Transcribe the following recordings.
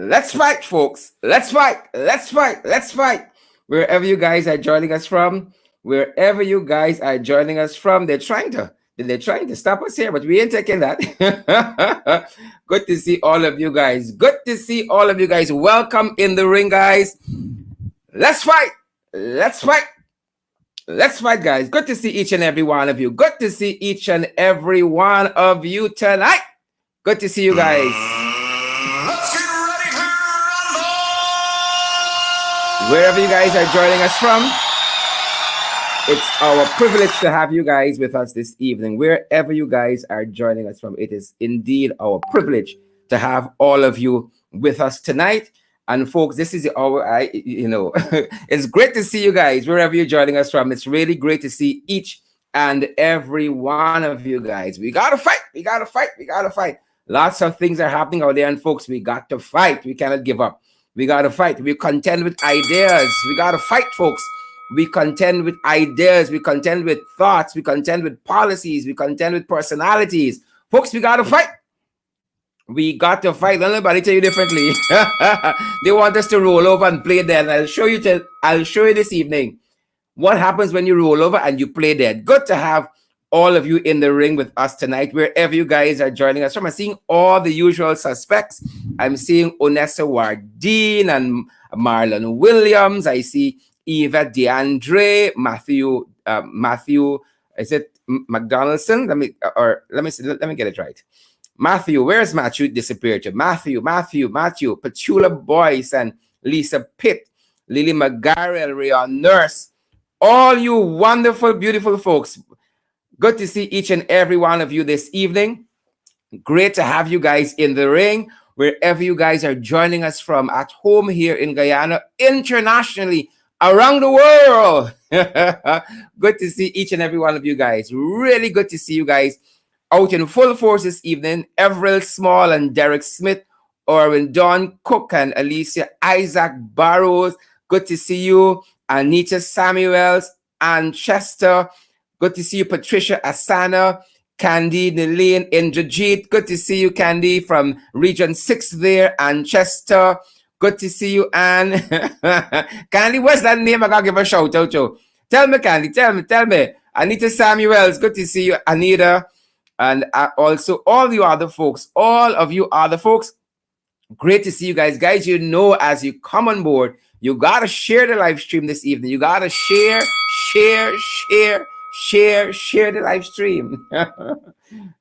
Let's fight, folks. Let's fight. Let's fight. Let's fight. Wherever you guys are joining us from, wherever you guys are joining us from, they're trying to stop us here, but we ain't taking that. Good to see all of you guys. Good to see all of you guys. Welcome in the ring, guys. Let's fight. Let's fight. Let's fight, guys. Good to see each and every one of you. Good to see each and every one of you tonight. Good to see you guys. Let's get ready to rumble! Wherever you guys are joining us from, it's our privilege to have you guys with us this evening. Wherever you guys are joining us from, it is indeed our privilege to have all of you with us tonight. And folks, this is our, it's great to see you guys wherever you're joining us from. It's really great to see each and every one of you guys. We got to fight. We got to fight. We got to fight. Lots of things are happening out there, and folks, we got to fight. We cannot give up. We got to fight. We contend with ideas. We got to fight, folks. We contend with ideas. We contend with thoughts. We contend with policies. We contend with personalities. Folks, we got to fight. We got to fight. Don't nobody tell you differently. They want us to roll over and play dead. I'll show you this evening what happens when you roll over and you play dead. Good to have all of you in the ring with us tonight, wherever you guys are joining us from. I'm seeing all the usual suspects. I'm seeing Onessa Wardeen and Marlon Williams. I see Eva DeAndre, Matthew, is it McDonaldson? Let me get it right. Matthew, where's Matthew disappeared to? Matthew, Petula Boyce and Lisa Pitt, Lily McGarrell, Rion Nurse, all you wonderful, beautiful folks. Good to see each and every one of you this evening. Great to have you guys in the ring, wherever you guys are joining us from, at home here in Guyana, internationally, around the world. Good to see each and every one of you guys. Really good to see you guys out in full force this evening. Everett Small and Derek Smith, Orwin Don Cook and Alicia Isaac Barrows. Good to see you. Anita Samuels and Chester. Good to see you, Patricia Asana, Candy Nelaine Indrajit. Good to see you, Candy, from Region 6 there, and Chester. Good to see you, Anne. Candy, what's that name? I gotta give a shout out to. Tell me, Candy, tell me. Anita Samuels, good to see you, Anita. And also all you other folks, all of you other folks, great to see you guys. Guys, you know, as you come on board, you got to share the live stream this evening. You got to share the live stream.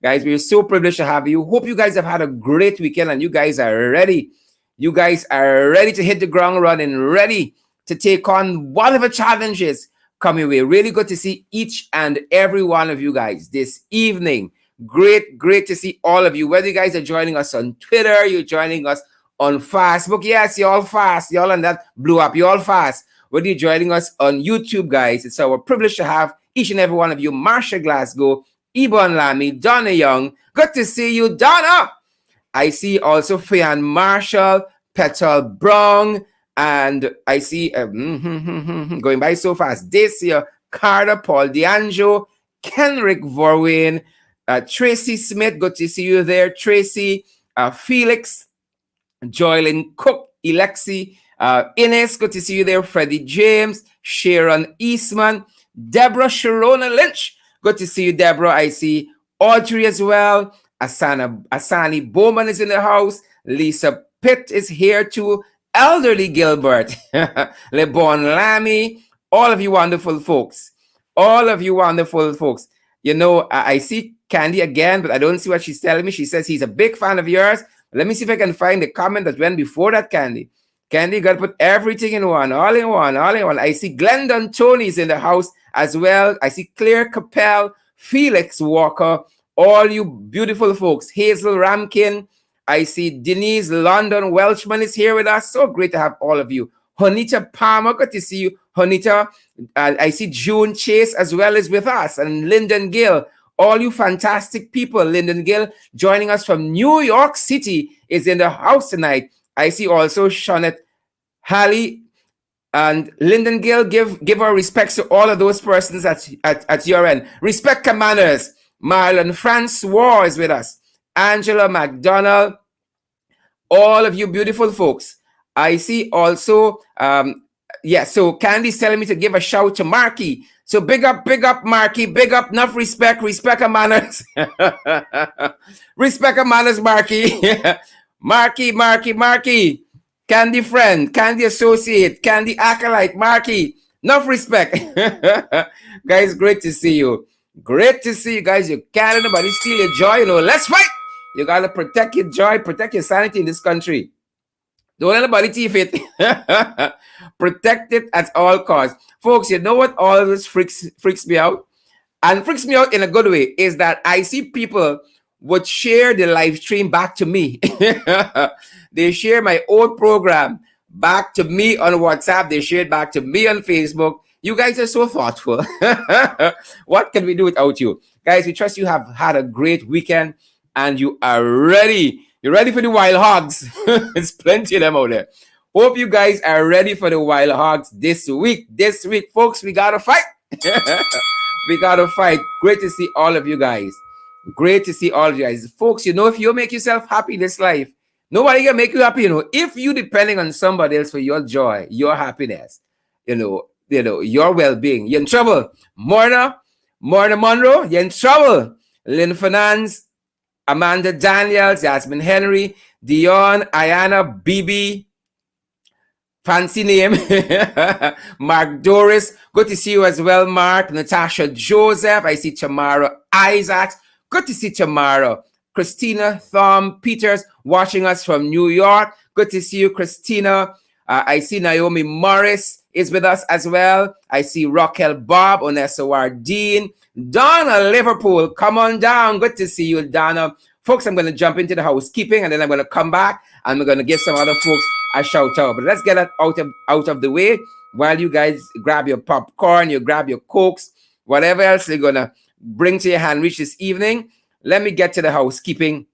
Guys, we're so privileged to have you. Hope you guys have had a great weekend and you guys are ready. You guys are ready to hit the ground running, ready to take on whatever challenges come your way. Really good to see each and every one of you guys this evening. Great to see all of you. Whether you guys are joining us on Twitter, you're joining us on Facebook. Yes, you're all fast. Y'all on that blew up. You're all fast. Whether you're joining us on YouTube, guys, it's our privilege to have each and every one of you. Marsha Glasgow, Ebon Lamy, Donna Young. Good to see you, Donna. I see also Fian Marshall, Petal Brown, and I see going by so fast. Dacia Carter, Paul D'Angelo, Kenrick Vorwin, Tracy Smith. Good to see you there, Tracy. Felix, Joylyn Cook, Alexi, Ines. Good to see you there. Freddie James, Sharon Eastman, Deborah Sharona Lynch. Good to see you, Deborah. I see Audrey as well. Asani Bowman is in the house. Lisa Pitt is here too. Elderly Gilbert, LeBon Lammy, all of you wonderful folks. All of you wonderful folks. You know, I see Candy again, but I don't see what she's telling me. She says he's a big fan of yours. Let me see if I can find the comment that went before that, Candy. Candy, got to put everything in one, all in one. I see Glendon Tony's in the house as well. I see Claire Capel, Felix Walker, all you beautiful folks. Hazel Ramkin. I see Denise London Welchman is here with us. So great to have all of you. Honita Palmer, good to see you, Honita. I see June Chase as well as with us. And Lyndon Gill, all you fantastic people. Lyndon Gill joining us from New York City is in the house tonight. I see also Shawnette Halley and Lyndon Gill. Give our respects to all of those persons at your end. Respect commanders. Marlon Francois is with us. Angela McDonald, all of you beautiful folks. I see also, so Candy's telling me to give a shout to Marky. So big up, Marky, big up, enough respect and manners. Respect and manners, Marky. Marky. Candy friend, Candy associate, Candy acolyte, Marky. Enough respect. Guys, great to see you. Great to see you guys. You can't let nobody steal your joy. Let's fight. You got to protect your joy, protect your sanity in this country. Don't let nobody thief it. Protect it at all costs. Folks, you know what always freaks me out? And freaks me out in a good way is that I see people would share the live stream back to me. They share my old program back to me on WhatsApp. They share it back to me on Facebook. You guys are so thoughtful. What can we do without you? Guys, we trust you have had a great weekend and you are ready. You're ready for the wild hogs. There's plenty of them out there. Hope you guys are ready for the wild hogs this week. This week, folks, we got to fight. We got to fight. Great to see all of you guys. Great to see all of you guys. Folks, if you make yourself happy in this life, nobody can make you happy. If you depending on somebody else for your joy, your happiness, your well-being, you're in trouble. Morna Monroe, you're in trouble. Lynn Finance, Amanda Daniels, Jasmine Henry, Dion, Ayana, BB, fancy name, Mark Doris, good to see you as well, Mark. Natasha Joseph, I see Tamara Isaacs, good to see Tamara. Christina Thom Peters watching us from New York, good to see you, Christina. I see Naomi Morris is with us as well. I see Raquel Bob, Onessa Wardeen, Donna Liverpool, come on down. Good to see you, Donna. Folks, I'm going to jump into the housekeeping and then I'm going to come back and we're going to give some other folks a shout out. But let's get that out of the way while you guys grab your popcorn, you grab your Cokes, whatever else you're going to bring to your hand reach this evening. Let me get to the housekeeping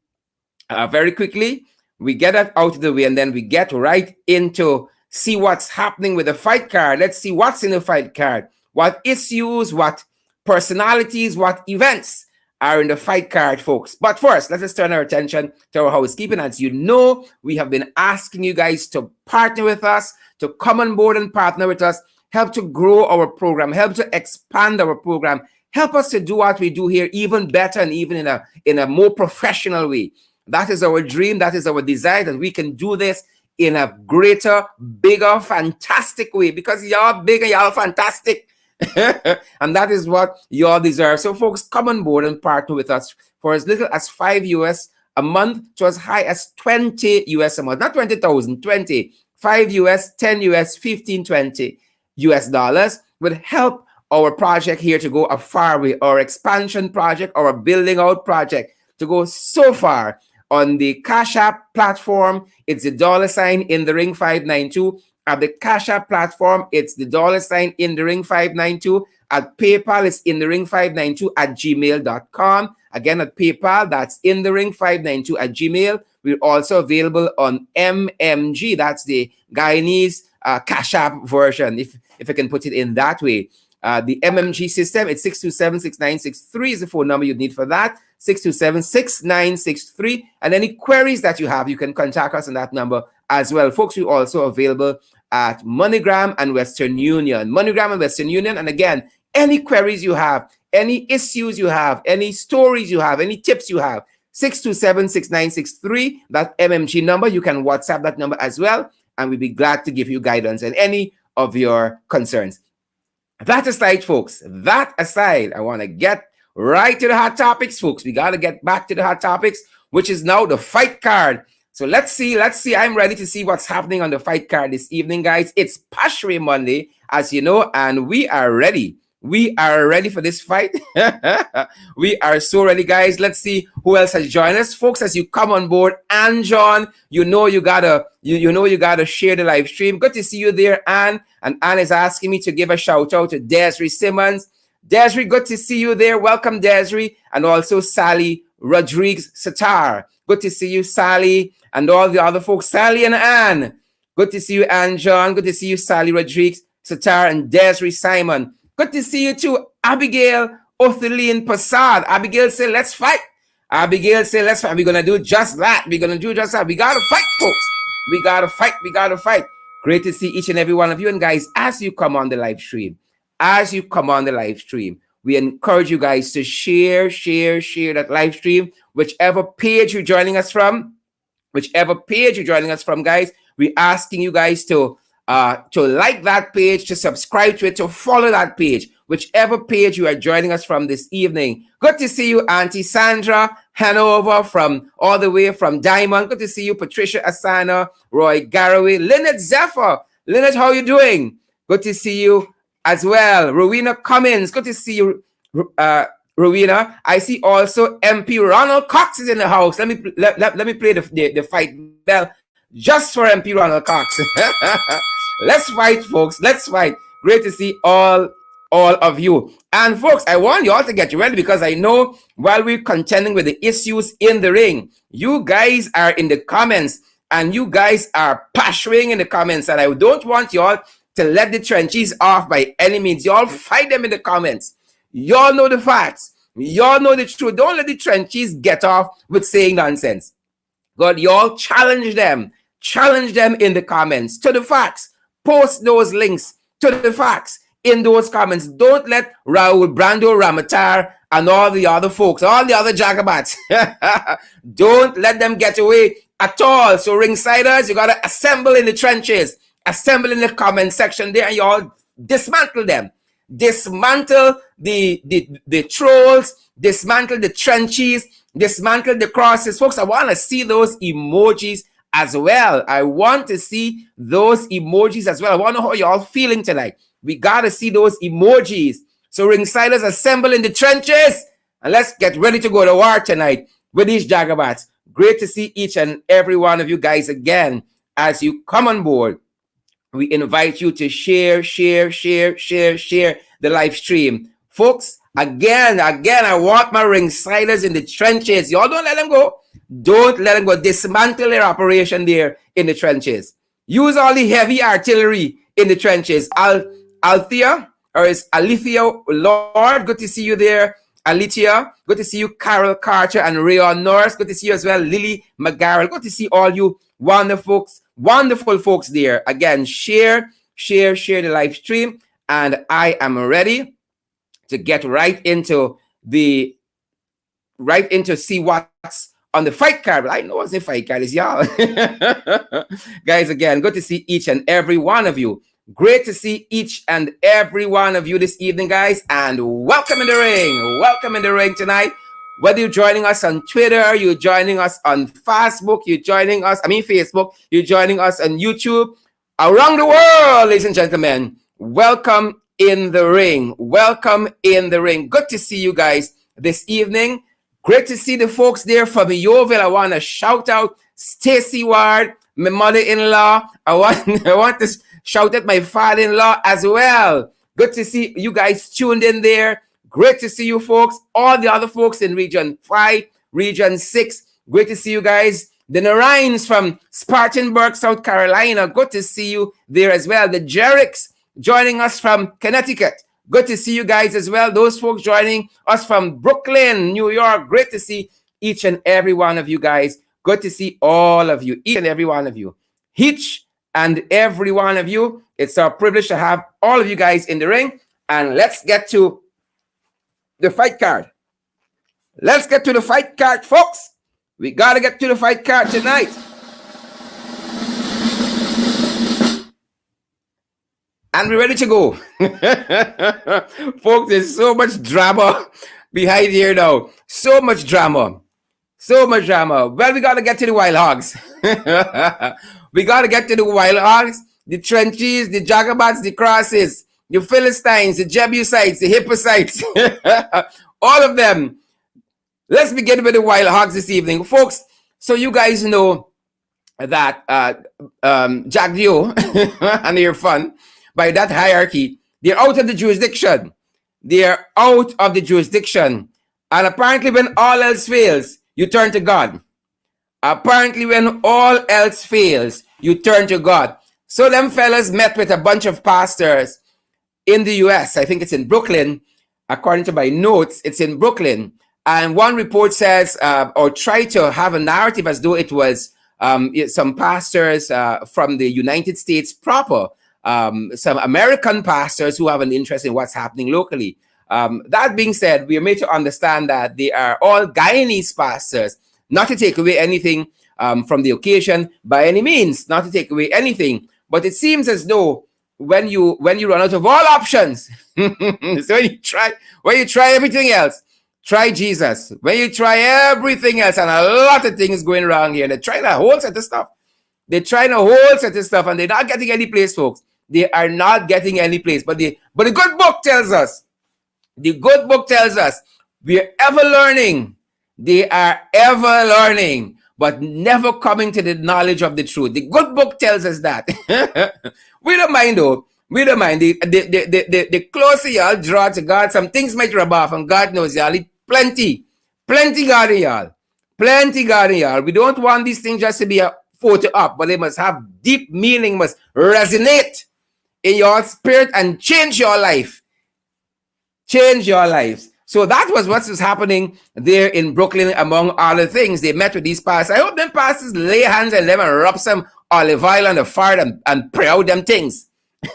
very quickly. We get that out of the way and then we get right into see what's happening with the fight card. Let's see what's in the fight card. What issues, what personalities, what events are in the fight card, folks. But first, let us turn our attention to our housekeeping. As you know, we have been asking you guys to partner with us, to come on board and partner with us, help to grow our program, help to expand our program, help us to do what we do here even better and even in a more professional way. That is our dream. That is our desire, that we can do this in a greater, bigger, fantastic way, because y'all big and y'all fantastic. And that is what y'all deserve. So folks, come on board and partner with us for as little as $5 a month to as high as $20 a month. Not 20,000, 20, $5, $10, 15, 20 US dollars would help our project here to go a far way, our expansion project, our building out project to go so far. On the Cash App platform, it's the $ in the ring 592. At the Cash App platform, it's the $ in the ring 592. At PayPal, it's in the ring 592 at gmail.com. Again, at PayPal, that's in the ring 592 at Gmail. We're also available on MMG. That's the Guyanese Cash App version, if I can put it in that way. The MMG system, it's 627-6963 is the phone number you'd need for that. 627-6963. And any queries that you have, you can contact us on that number as well. Folks, we're also available at MoneyGram and Western Union. MoneyGram and Western Union. And again, any queries you have, any issues you have, any stories you have, any tips you have, 627-6963, that MMG number. You can WhatsApp that number as well. And we'd be glad to give you guidance on any of your concerns. That aside, folks, I want to get right to the hot topics, folks. We got to get back to the hot topics, which is now the fight card. So let's see. I'm ready to see what's happening on the fight card this evening, guys. It's Pashray Monday, as you know, and we are ready. We are ready for this fight. We are so ready, guys. Let's see who else has joined us, folks. As you come on board, and John, you gotta share the live stream. Good to see you there, Anne. And Anne is asking me to give a shout out to Desiree Simmons. Desiree, good to see you there. Welcome, Desiree, and also Sally Rodriguez Satar. Good to see you, Sally, and all the other folks. Sally and Anne. Good to see you, Anne John. Good to see you, Sally Rodriguez Satar and Desiree Simon. Good to see you too, Abigail Othelene Passad. Abigail said, let's fight. Abigail said, let's fight. We're going to do just that. We're going to do just that. We got to fight, folks. We got to fight. We got to fight. Great to see each and every one of you. And guys, as you come on the live stream, we encourage you guys to share that live stream, whichever page you're joining us from, guys. We're asking you guys to like that page, to subscribe to it, to follow that page, whichever page you are joining us from this evening. Good to see you, Auntie Sandra Hanover, from all the way from Diamond. Good to see you, Patricia Asana, Roy Garraway, Lynette Zephyr. Lynette, how are you doing? Good to see you as well. Rowena Cummins, good to see you, Rowena. I see also MP Ronald Cox is in the house. Let me play the fight bell just for MP Ronald Cox. Let's fight, folks. Let's fight. Great to see all of you. And folks, I want you all to get ready, because I know while we're contending with the issues in the ring, you guys are in the comments and you guys are posturing in the comments, and I don't want you all to let the trenches off by any means. You all fight them in the comments. Y'all know the facts. Y'all know the truth. Don't let the trenches get off with saying nonsense. God, y'all challenge them. Challenge them in the comments to the facts. Post those links to the facts in those comments. Don't let Raul Brando Ramatar and all the other folks, all the other jagabats, don't let them get away at all. So Ringsiders, you got to assemble in the trenches, assemble in the comment section there, and you all dismantle them. Dismantle the trolls, dismantle the trenches, dismantle the crosses. Folks, I want to see those emojis as well. I want to see those emojis as well. I want to know how y'all feeling tonight. We got to see those emojis. So Ringsiders, assemble in the trenches, and let's get ready to go to war tonight with these jagabats. Great to see each and every one of you guys again. As you come on board, we invite you to share the live stream. Folks, again, I want my Ringsiders in the trenches. Y'all don't let them go. Don't let them go. Dismantle their operation there in the trenches. Use all the heavy artillery in the trenches. Althea, or is Alithia Lord, good to see you there. Alicia, good to see you. Carol Carter and Rayon Norris, good to see you as well. Lily McGarrell, good to see all you wonderful folks there. Again, share the live stream, and I am ready to get right into see what's on the fight card. I know what's the fight card is, y'all. Guys, again, good to see each and every one of you. Great to see each and every one of you this evening, guys, and welcome in the ring. Welcome in the ring tonight. Whether you're joining us on Twitter, you're joining us on Facebook, Facebook, you're joining us on YouTube, around the world, ladies and gentlemen, welcome in the ring. Welcome in the ring. Good to see you guys this evening. Great to see the folks there from Yeovil. I want to shout out Stacy Ward, my mother-in-law. I want to shout at my father-in-law as well. Good to see you guys tuned in there. Great to see you folks. All the other folks in Region 5, Region 6. Great to see you guys. The Narines from Spartanburg, South Carolina. Good to see you there as well. The Jerricks joining us from Connecticut. Good to see you guys as well. Those folks joining us from Brooklyn, New York. Great to see each and every one of you guys. Good to see all of you, each and every one of you. Each and every one of you. It's our privilege to have all of you guys in the ring. And let's get to the fight card. Let's get to the fight card, folks. We got to get to the fight card tonight. And we're ready to go. Folks, there's so much drama behind here now. So much drama. So much drama. Well, we got to get to the Wild Hogs. We got to get to the Wild Hogs, the trenches, the Jagabats, the Crosses, the Philistines, the Jebusites, the Hippocytes. All of them. Let's begin with the Wild Hogs this evening. Folks, so you guys know that Jagdeo and Irfaan, by that hierarchy, they're out of the jurisdiction. They're out of the jurisdiction. And apparently when all else fails, you turn to God. Apparently when all else fails, you turn to God. So them fellas met with a bunch of pastors in the US. I think it's in Brooklyn. According to my notes, it's in Brooklyn. And one report says, or tried to have a narrative as though it was some pastors from the United States proper, some American pastors who have an interest in what's happening locally. That being said, we are made to understand that they are all Guyanese pastors, not to take away anything from the occasion by any means, not to take away anything. But it seems as though when you run out of all options, so when you try everything else, try Jesus. When you try everything else, and a lot of things going wrong here, they're trying a whole set of stuff. They're trying a whole set of stuff, and they're not getting any place, folks. They are not getting any place. But the good book tells us, we are ever learning. They are ever learning, but never coming to the knowledge of the truth. The good book tells us that. We don't mind, though. We don't mind. The closer y'all draw to God, some things might rub off, and God knows y'all. Plenty God in y'all. Plenty God in y'all. We don't want these things just to be a photo up, but they must have deep meaning, must resonate in your spirit and change your life. Change your lives. So that was what was happening there in Brooklyn, among other things. They met with these pastors. I hope them pastors lay hands on them and rub some olive oil on the fire and pray out them things.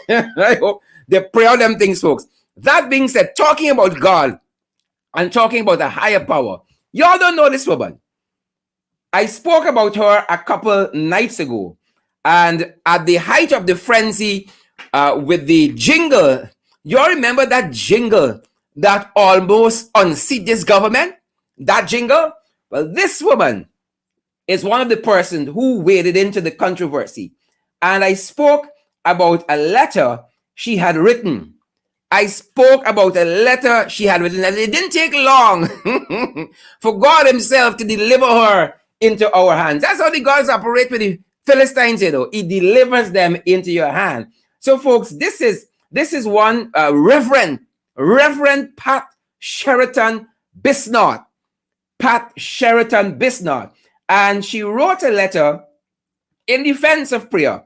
I hope they pray out them things, folks. That being said, talking about God and talking about a higher power, y'all don't know this woman. I spoke about her a couple nights ago, and at the height of the frenzy with the jingle, y'all remember that jingle that almost unseated this government? That jingle? Well, this woman is one of the persons who waded into the controversy. And I spoke about a letter she had written. And it didn't take long for God himself to deliver her into our hands. That's how the gods operate with the Philistines, you know. He delivers them into your hand. So, folks, this is one Reverend Pat Sheeratan-Bisnauth. Pat Sheeratan-Bisnauth. And she wrote a letter in defense of Priya.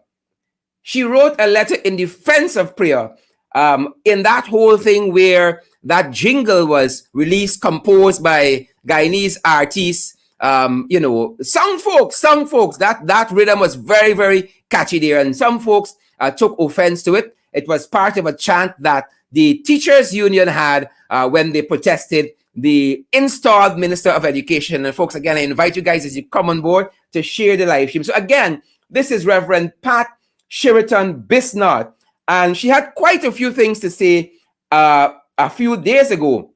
In that whole thing where that jingle was released, composed by Guyanese artists, some folks, that rhythm was very, very catchy there. And some folks took offense to it. It was part of a chant that the teachers union had when they protested the installed Minister of Education. And folks, again, I invite you guys as you come on board to share the live stream. So again, this is Reverend Pat Sheeratan-Bisnauth, and she had quite a few things to say a few days ago,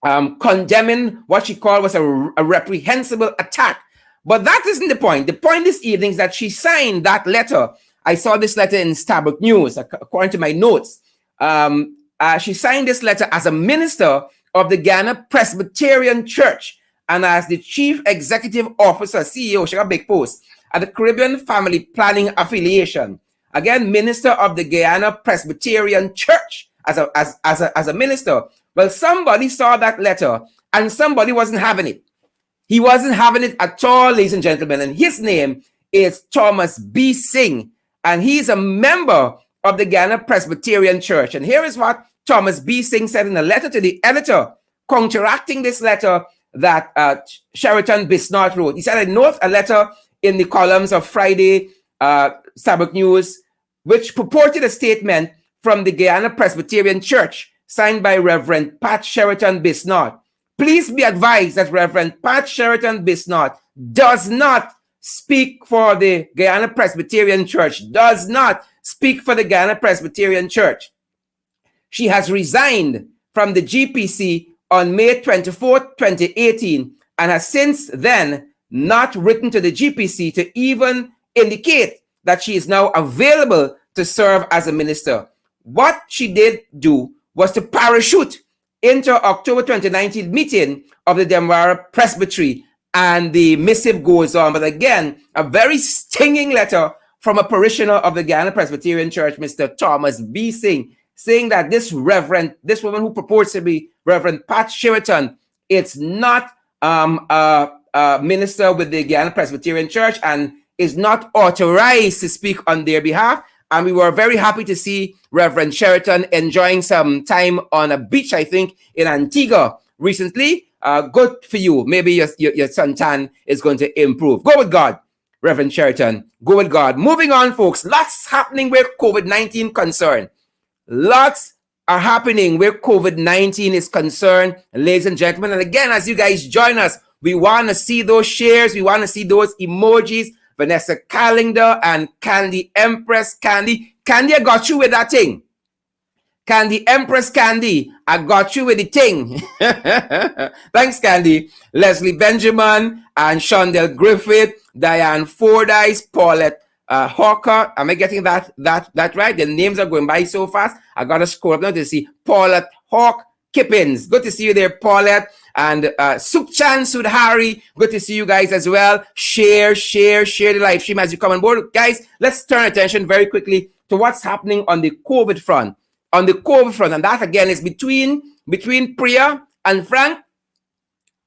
condemning what she called was a reprehensible attack. But that isn't the point. The point this evening is that she signed that letter. I saw this letter in Starbuck News, according to my notes. She signed this letter as a minister of the Ghana Presbyterian Church and as the chief executive officer, CEO, she got a big post, at the Caribbean Family Planning Affiliation. Again, minister of the Guyana Presbyterian Church as a minister. Well, somebody saw that letter and somebody wasn't having it. He wasn't having it at all, ladies and gentlemen. And his name is Thomas B. Singh. And he's a member of the Ghana Presbyterian Church. And here is what Thomas B. Singh said in a letter to the editor, counteracting this letter that Sheeratan-Bisnauth wrote. He said, I note a letter in the columns of Friday Starbuck News, which purported a statement from the Guyana Presbyterian Church signed by Reverend Pat Sheeratan-Bisnauth. Please be advised that Reverend Pat Sheeratan-Bisnauth does not speak for the Guyana Presbyterian Church, does not speak for the Guyana Presbyterian Church. She has resigned from the GPC on May 24, 2018, and has since then not written to the GPC to even indicate that she is now available to serve as a minister. What she did do was to parachute into October 2019 meeting of the Demwara Presbytery, and the missive goes on. But again, a very stinging letter from a parishioner of the Guyana Presbyterian Church, Mr. Thomas B. Singh, saying that this woman who purports to be Reverend Pat Sheeratan, it's not a minister with the Guyana Presbyterian Church and is not authorized to speak on their behalf. And we were very happy to see Reverend Sheeratan enjoying some time on a beach, I think, in Antigua recently. good for you. Maybe your suntan is going to improve. Go with God, Reverend Sheraton. Go with God. Moving on, folks. Lots happening where COVID-19 concerned. Lots are happening where COVID-19 is concerned, ladies and gentlemen. And again, as you guys join us, we want to see those shares. We want to see those emojis. Vanessa Calendar and Candy Empress Candy. Candy, I got you with that thing. Candy Empress Candy, I got you with the thing. Thanks, Candy. Leslie Benjamin and Shondell Griffith, Diane Fordyce, Paulette Hawker. Am I getting that right? The names are going by so fast. I gotta scroll up now to see Paulette Hawk Kippins. Good to see you there, Paulette. And Sukchan Sudhari, good to see you guys as well. Share the live stream as you come on board. Guys, let's turn attention very quickly to what's happening on the COVID front. On the COVID front, and that again is between Priya and Frank.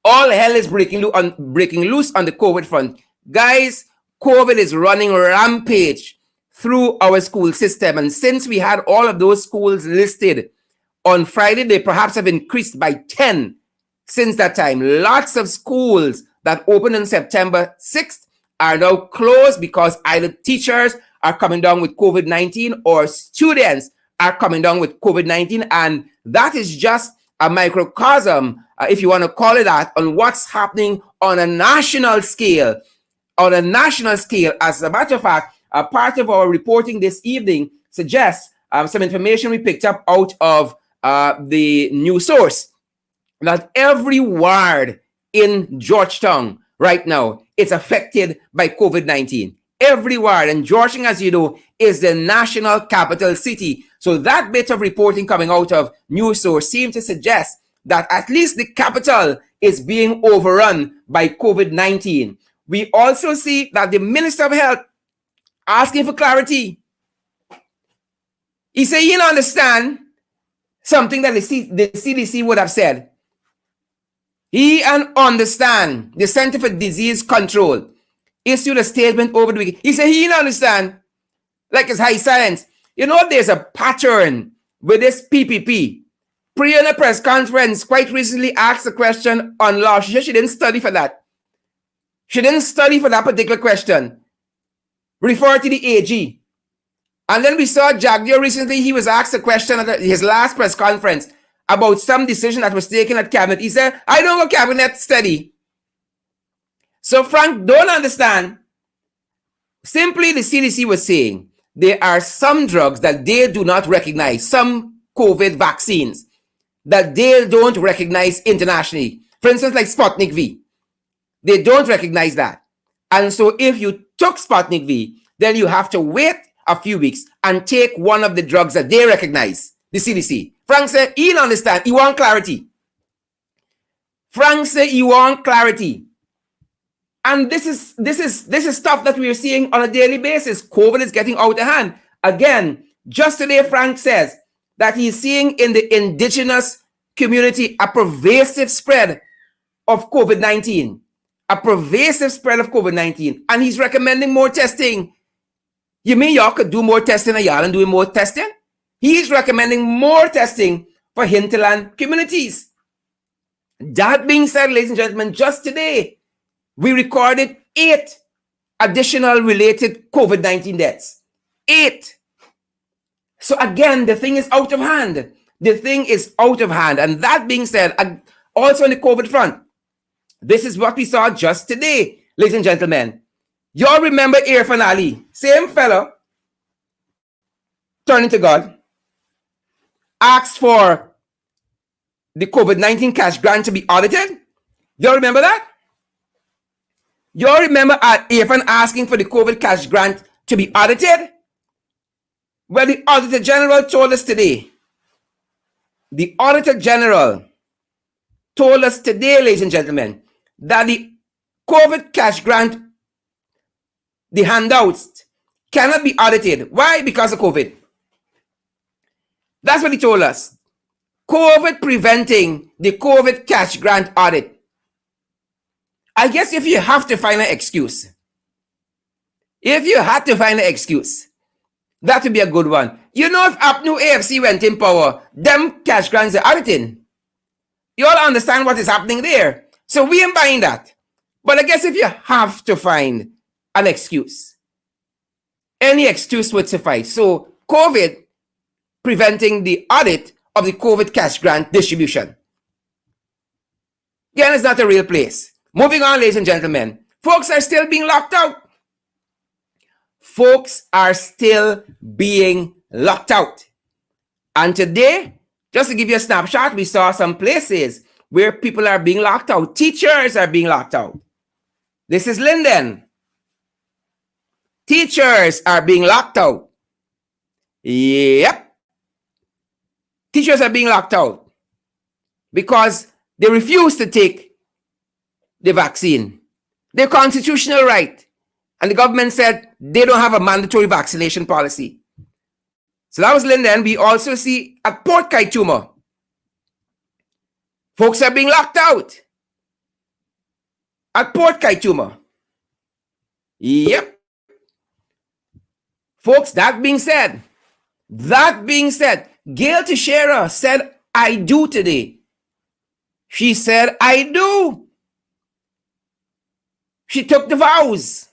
All hell is breaking loose on the COVID front. Guys, COVID is running rampage through our school system. And since we had all of those schools listed on Friday, they perhaps have increased by 10 since that time. Lots of schools that opened on September 6th are now closed because either teachers are coming down with COVID-19 or students are coming down with COVID-19. And that is just a microcosm, if you want to call it that, on what's happening on a national scale. On a national scale, as a matter of fact, a part of our reporting this evening suggests some information we picked up out of the news source, that every ward in Georgetown right now is affected by COVID-19. Every ward. And Georgetown, as you know, is the national capital city. So that bit of reporting coming out of news source seems to suggest that at least the capital is being overrun by COVID-19. We also see that the Minister of Health asking for clarity. He said he don't understand something that the CDC would have said. He understand the Center for Disease Control issued a statement over the weekend. He said he don't understand, like it's high science. You know, there's a pattern with this PPP. Priya in a press conference quite recently asked a question on law. She said she didn't study for that. She didn't study for that particular question. Refer to the AG. And then we saw Jagdeo recently. He was asked a question at his last press conference about some decision that was taken at cabinet. He said, I don't go cabinet study. So Frank don't understand. Simply the CDC was saying there are some drugs that they do not recognize, some COVID vaccines that they don't recognize internationally. For instance, like Sputnik V. They don't recognize that. And so if you took Sputnik V, then you have to wait a few weeks and take one of the drugs that they recognize, the CDC. Frank said he don't understand. He want clarity. Frank said he want clarity. And this is stuff that we are seeing on a daily basis. COVID is getting out of hand. Again, just today, Frank says that he's seeing in the indigenous community a pervasive spread of COVID-19. A pervasive spread of COVID-19. And he's recommending more testing. You mean y'all could do more testing and y'all and doing more testing? He's recommending more testing for hinterland communities. That being said, ladies and gentlemen, just today, we recorded 8 additional related COVID-19 deaths. 8. So again, the thing is out of hand. The thing is out of hand. And that being said, also on the COVID front, this is what we saw just today, ladies and gentlemen. Y'all remember Irfaan Ali, same fellow, turning to God, asked for the COVID-19 cash grant to be audited. Y'all remember that? Y'all remember Irfaan asking for the COVID cash grant to be audited? Well, the Auditor General told us today. The Auditor General told us today, ladies and gentlemen, that the COVID cash grant, the handouts, cannot be audited. Why? Because of COVID. That's what he told us. COVID preventing the COVID cash grant audit. I guess if you have to find an excuse, if you had to find an excuse, that would be a good one. You know, if APNU AFC went in power, them cash grants are auditing. You all understand what is happening there. So we ain't buying that. But I guess if you have to find an excuse, any excuse would suffice. So COVID preventing the audit of the COVID cash grant distribution. Again, it's not a real place. Moving on, ladies and gentlemen. Folks are still being locked out. Folks are still being locked out. And today, just to give you a snapshot, we saw some places where people are being locked out. Teachers are being locked out. This is Linden. Teachers are being locked out. Yep. Teachers are being locked out because they refuse to take the vaccine. Their constitutional right. And the government said they don't have a mandatory vaccination policy. So that was Linden. We also see at Port Kaituma, folks are being locked out. At Port Kaituma. Yep. Folks, that being said, Gail Teixeira said, I do today. She said, I do. She took the vows.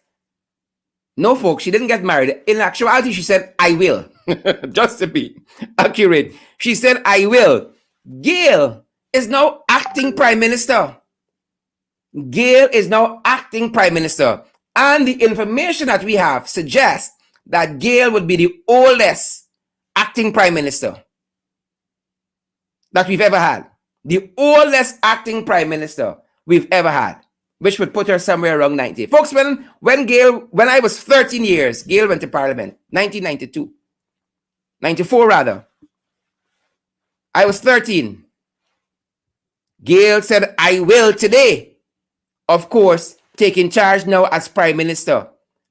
No, folks, she didn't get married. In actuality, she said, I will. Just to be accurate. She said, I will. Gail is now acting prime minister. Gail is now acting prime minister. And the information that we have suggests that Gail would be the oldest acting prime minister that we've ever had. The oldest acting prime minister we've ever had, which would put her somewhere around 90. Folks, when I was 13 years, Gail went to Parliament, 1992. 94 rather. I was 13. Gail said, I will today. Of course, taking charge now as prime minister.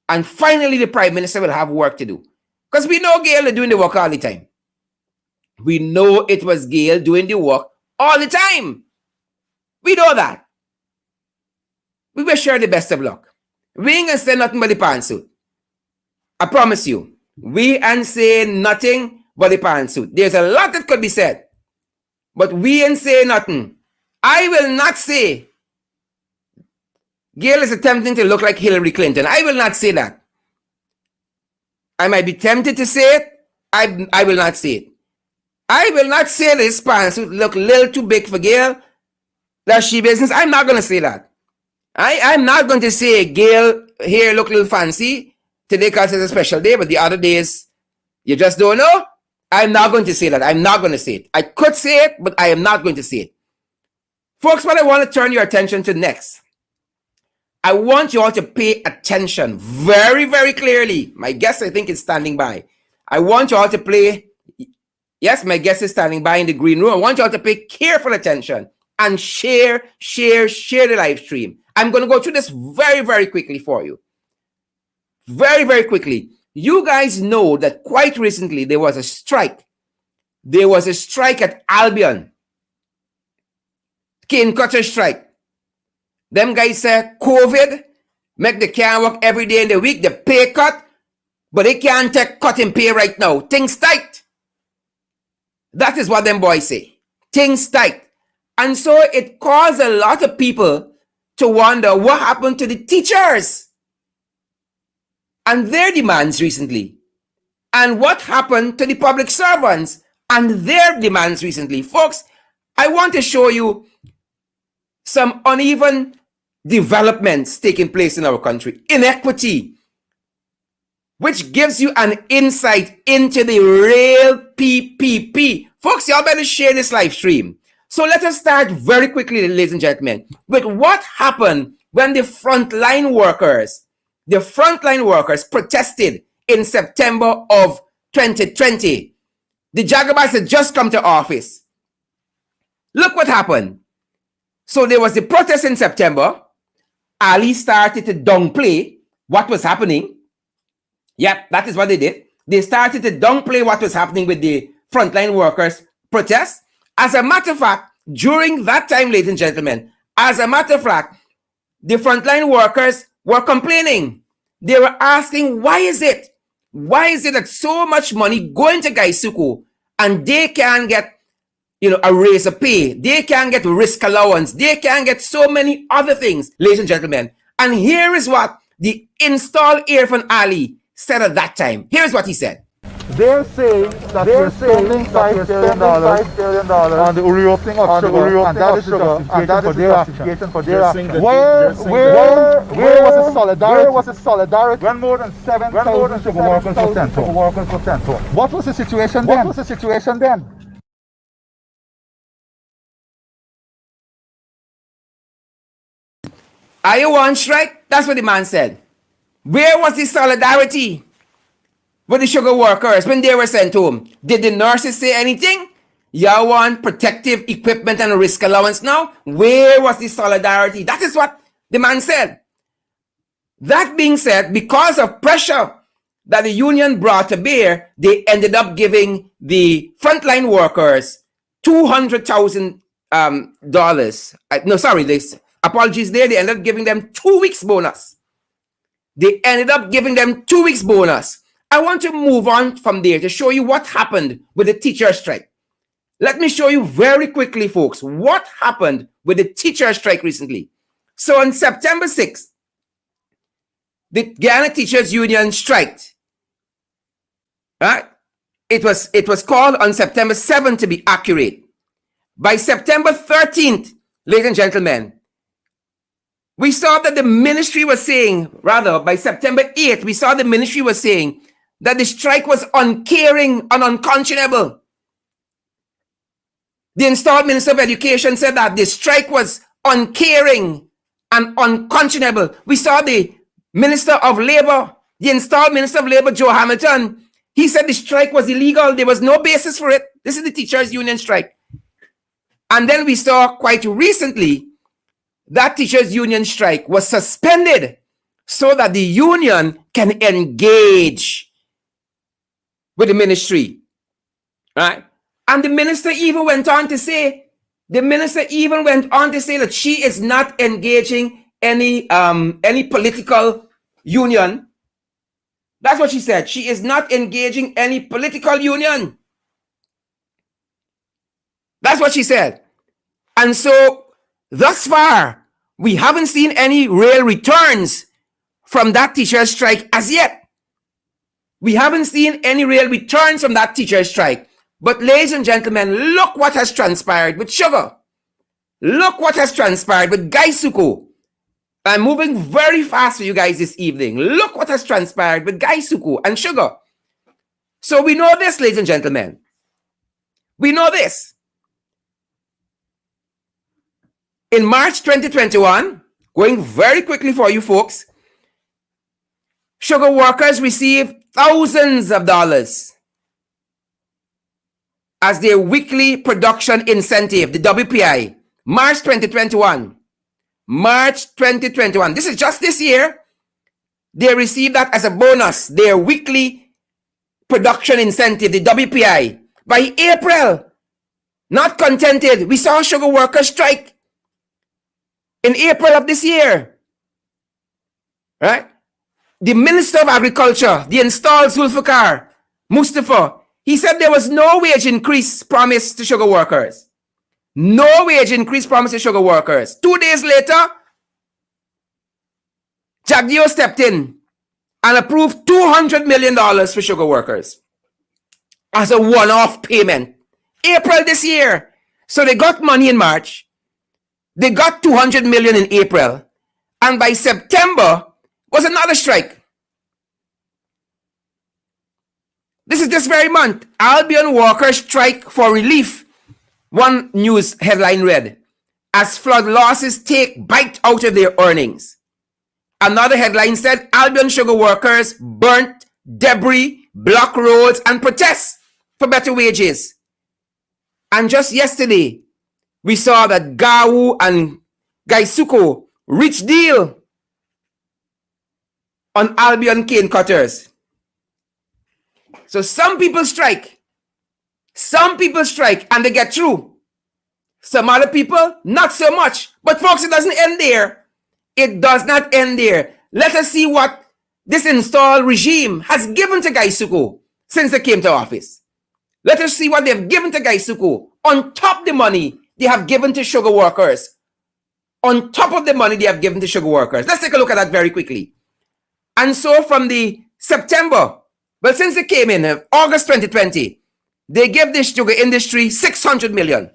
And finally, the prime minister will have work to do. Because we know Gail is doing the work all the time. We know it was Gail doing the work all the time. We know that. We wish her the best of luck. We ain't gonna say nothing but the pantsuit. I promise you. We ain't say nothing but the pantsuit. There's a lot that could be said. But we ain't say nothing. I will not say Gail is attempting to look like Hillary Clinton. I will not say that. I might be tempted to say it. I will not say it. I will not say this pantsuit look a little too big for Gail. That she business. I'm not going to say that. I'm not going to say Gail here look a little fancy today because it's a special day, but the other days you just don't know. I'm not going to say that. I'm not going to say it. I could say it, but I am not going to say it. Folks, what I want to turn your attention to next, I want you all to pay attention very, very clearly. My guest, I think, is standing by. I want you all to play. Yes, my guest is standing by in the green room. I want you all to pay careful attention and share the live stream. I'm going to go through this very, very quickly for you. Very, very quickly. You guys know that quite recently there was a strike. There was a strike at Albion. Cane cutter strike. Them guys said COVID make the can work every day in the week. The pay cut, but they can't take cutting pay right now. Things tight. That is what them boys say. Things tight. And so it caused a lot of people to wonder what happened to the teachers and their demands recently. And what happened to the public servants and their demands recently. Folks, I want to show you some uneven developments taking place in our country. Inequity, which gives you an insight into the real PPP. Folks, y'all better share this live stream. So let us start very quickly, ladies and gentlemen, with what happened when the frontline workers protested in September of 2020. The Jagabas had just come to office. Look what happened. So there was the protest in September. Ali started to downplay what was happening. Yep, that is what they did. They started to downplay what was happening with the frontline workers' protest. As a matter of fact, during that time, ladies and gentlemen, the frontline workers were complaining. They were asking, why is it that so much money going to GUYSUCO and they can't get, a raise of pay. They can get risk allowance. They can get so many other things, ladies and gentlemen. And here is what the installed Irfaan Ali said at that time. Here's what he said. They're saying that we're spending $5 billion on the reopening of sugar, and that is justification for their action. Where was the solidarity? Where was the solidarity when more than 7,000 sugar workers were sent home? What was the situation then? What was the situation then? Are you on strike? That's what the man said. Where was the solidarity with the sugar workers when they were sent home? Did the nurses say anything? Y'all want protective equipment and risk allowance now? Where was the solidarity? That is what the man said. That being said, because of pressure that the union brought to bear, they ended up giving the frontline workers $200,000. Apologies there. They ended up giving them 2 weeks bonus. They ended up giving them 2 weeks bonus. I want to move on from there to show you what happened with the teacher strike. Let me show you very quickly, folks, what happened with the teacher strike recently. So on September 6th, the Ghana Teachers Union striked. Right? It was called on September 7th to be accurate. By September 13th, ladies and gentlemen, we saw that the ministry was saying, rather, by September 8th, we saw the ministry was saying that the strike was uncaring and unconscionable. The installed Minister of Education said that the strike was uncaring and unconscionable. We saw the Minister of Labor, the installed Minister of Labor, Joe Hamilton, he said the strike was illegal. There was no basis for it. This is the teachers' union strike. And then we saw quite recently that teachers' union strike was suspended so that the union can engage with the ministry, right? And the minister even went on to say, that she is not engaging any political union. That's what she said. She is not engaging any political union. That's what she said. And so, thus far, we haven't seen any real returns from that teacher strike as yet. We haven't seen any real returns from that teacher strike. But ladies and gentlemen, look what has transpired with sugar. Look what has transpired with GUYSUCO. I'm moving very fast for you guys this evening. Look what has transpired with GUYSUCO and sugar. So we know this, ladies and gentlemen. We know this. In March 2021, going very quickly for you folks, sugar workers received thousands of dollars as their weekly production incentive, the WPI. March 2021. March 2021. This is just this year. They received that as a bonus, their weekly production incentive, the WPI. By April, not contented, we saw sugar workers strike in April of this year. Right? The Minister of Agriculture, the installed Zulfikar Mustafa, he said there was no wage increase promised to sugar workers. No wage increase promised to sugar workers. 2 days later, Jagdeo stepped in and approved $200 million for sugar workers as a one-off payment. April this year. So they got money in March. They got $200 million in April. And by September was another strike. This is this very month. Albion workers strike for relief. One news headline read, as flood losses take bite out of their earnings. Another headline said, Albion sugar workers burnt debris, block roads, and protest for better wages. And just yesterday, we saw that GAU and GUYSUCO reached deal on Albion cane cutters. So some people strike. Some people strike and they get through. Some other people, not so much. But folks, it doesn't end there. It does not end there. Let us see what this installed regime has given to GUYSUCO since they came to office. Let us see what they've given to GUYSUCO on top of the money they have given to sugar workers. On top of the money they have given to sugar workers. Let's take a look at that very quickly. And so from the September, well, since they came in August 2020, they give the sugar industry 600 million.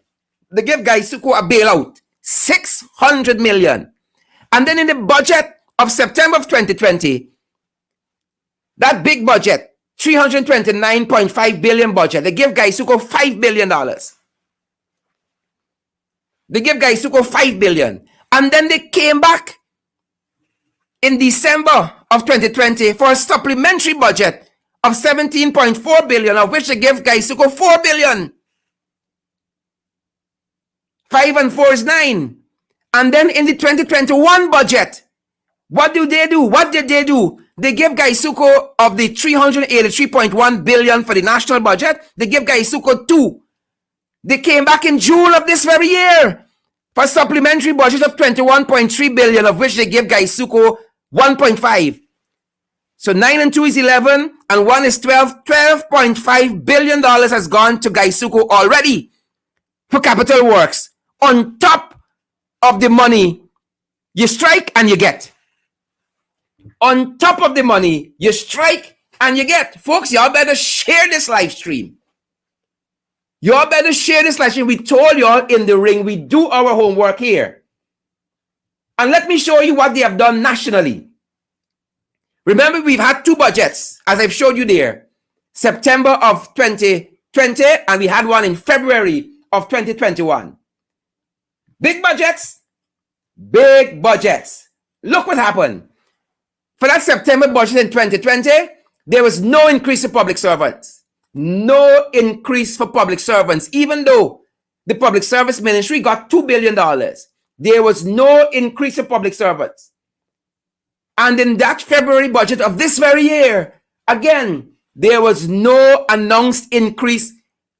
They give GUYSUCO a bailout, 600 million. And then in the budget of September of 2020, that big budget, 329.5 billion budget, they give GUYSUCO $5 billion. They give GUYSUCO $5 billion. And then they came back in December of 2020 for a supplementary budget of 17.4 billion, of which they give GUYSUCO 4 billion. 5 and 4 is 9. And then in the 2021 budget, what do they do? What did they do? They give GUYSUCO of the 383.1 billion for the national budget, they give GUYSUCO 2. They came back in June of this very year for a supplementary budget of 21.3 billion, of which they give GUYSUCO 1.5. So 9 and 2 is 11, and 1 is 12. $12.5 billion has gone to GUYSUCO already for capital works, on top of the money you strike and you get. On top of the money you strike and you get. Folks, y'all better share this live stream. Y'all better share this live stream. We told y'all in the ring, we do our homework here. And let me show you what they have done nationally. Remember, we've had 2 budgets, as I've showed you there. September of 2020, and we had one in February of 2021. Big budgets. Big budgets. Look what happened. For that September budget in 2020, there was no increase for public servants. No increase for public servants, even though the Public Service Ministry got $2 billion. There was no increase for public servants. And in that February budget of this very year, again, there was no announced increase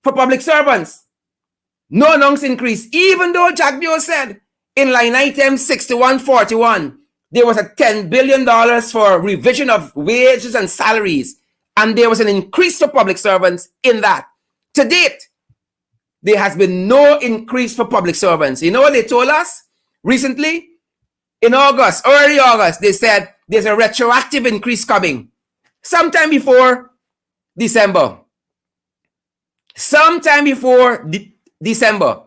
for public servants. No announced increase, even though Jagdeo said in line item 6141, there was a $10 billion for revision of wages and salaries, and there was an increase for public servants in that. To date, there has been no increase for public servants. You know what they told us recently? In August, early August, they said there's a retroactive increase coming sometime before December. Sometime before December.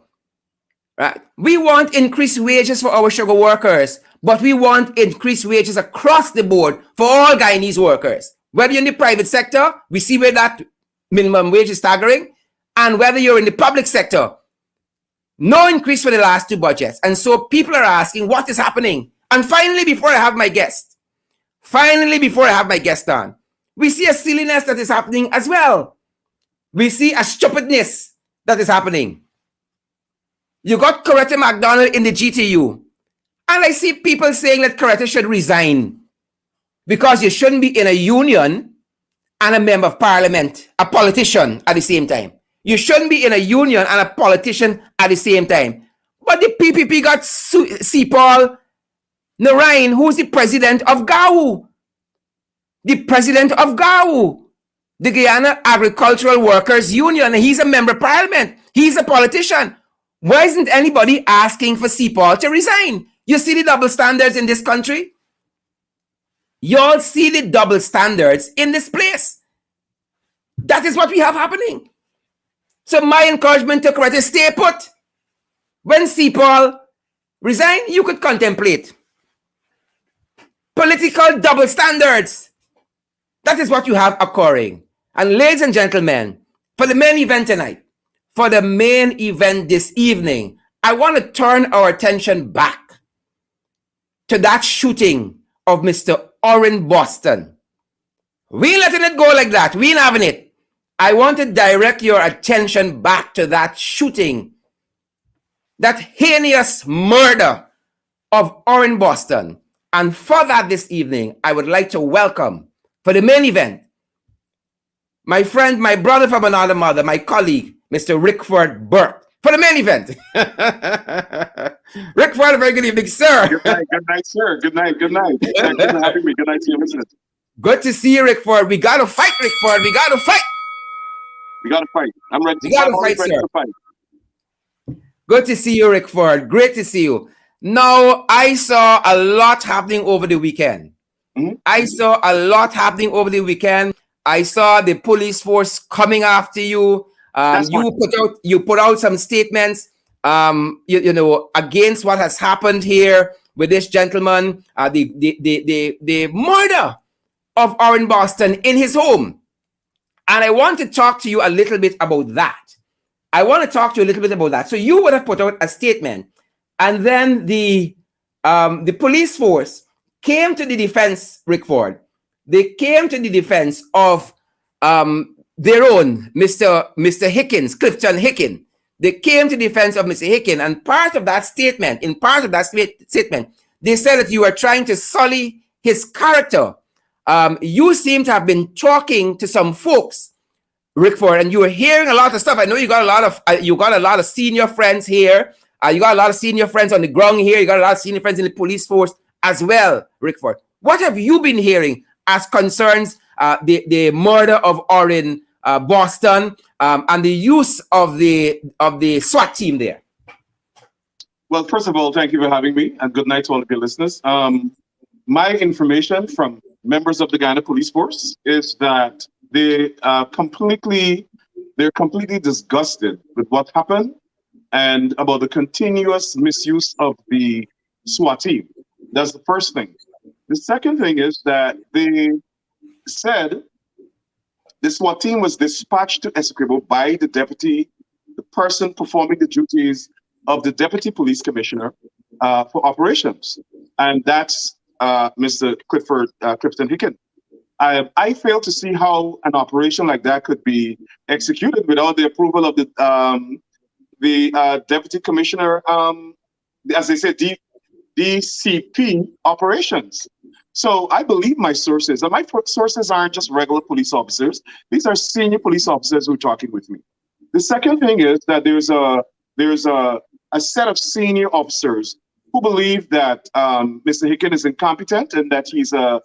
Right? We want increased wages for our sugar workers, but we want increased wages across the board for all Guyanese workers. Whether you're in the private sector, we see where that minimum wage is staggering, and whether you're in the public sector, no increase for the last 2 budgets. And so people are asking, what is happening? And finally, before I have my guest on, we see a silliness that is happening as well. We see a stupidness that is happening. You got Coretta McDonald in the GTU, and I see people saying that Coretta should resign because you shouldn't be in a union and a member of parliament, a politician at the same time. You shouldn't be in a union and a politician at the same time. But the PPP got C-Paul Narayan, who's the president of GAU. The president of GAU, the Guyana Agricultural Workers Union. He's a member of parliament. He's a politician. Why isn't anybody asking for C-Paul to resign? You see the double standards in this country? Y'all see the double standards in this place. That is what we have happening. So my encouragement to Coretta, stay put. When C-Paul resign, you could contemplate political double standards. That is what you have occurring. And ladies and gentlemen, for the main event tonight, for the main event this evening, I want to turn our attention back to that shooting of Mr. Orrin Boston. We ain't letting it go like that. We ain't having it. I want to direct your attention back to that shooting, that heinous murder of Orrin Boston. And for that this evening, I would like to welcome, for the main event, my friend, my brother from another mother, my colleague, Mr. Rickford Burke, for the main event. Rickford, a very good evening, sir. Good night, sir. Good night. Thank you for having me. Good night to you, listeners. Good to see you, Rickford. We got to fight, Rickford. We got to fight. We got to fight. I'm ready. We got to fight, sir. To fight. Good to see you, Rickford. Great to see you. Now, I saw a lot happening over the weekend. I saw a lot happening over the weekend. I saw the police force coming after you. You put out some statements, you know, against what has happened here with this gentleman, the murder of Irfaan Boston in his home. And I want to talk to you a little bit about that. So you would have put out a statement, and then the police force came to the defense, Rickford. They came to the defense of their own Mr. Hickens, Clifton Hicken. They came to the defense of Mr. Hicken, and part of that statement, they said that you were trying to sully his character. You seem to have been talking to some folks, Rickford, and you were hearing a lot of stuff. I know you got a lot of senior friends here. You got a lot of senior friends on the ground here. You got a lot of senior friends in the police force as well, Rickford. What have you been hearing as concerns the murder of Irfaan Boston and the use of the SWAT team there? Well, first of all, thank you for having me, and good night to all of your listeners. My information from members of the Guyana Police Force is that they're completely disgusted with what happened and about the continuous misuse of the SWAT team. That's the first thing. The second thing is that they said the SWAT team was dispatched to Essequibo by the person performing the duties of the Deputy Police Commissioner for operations. And that's Mr. Clifton Hicken. I fail to see how an operation like that could be executed without the approval of the Deputy Commissioner, as they said, DCP operations. So I believe my sources, and my sources aren't just regular police officers. These are senior police officers who are talking with me. The second thing is that there's a set of senior officers who believe that Mr. Hicken is incompetent and that he's a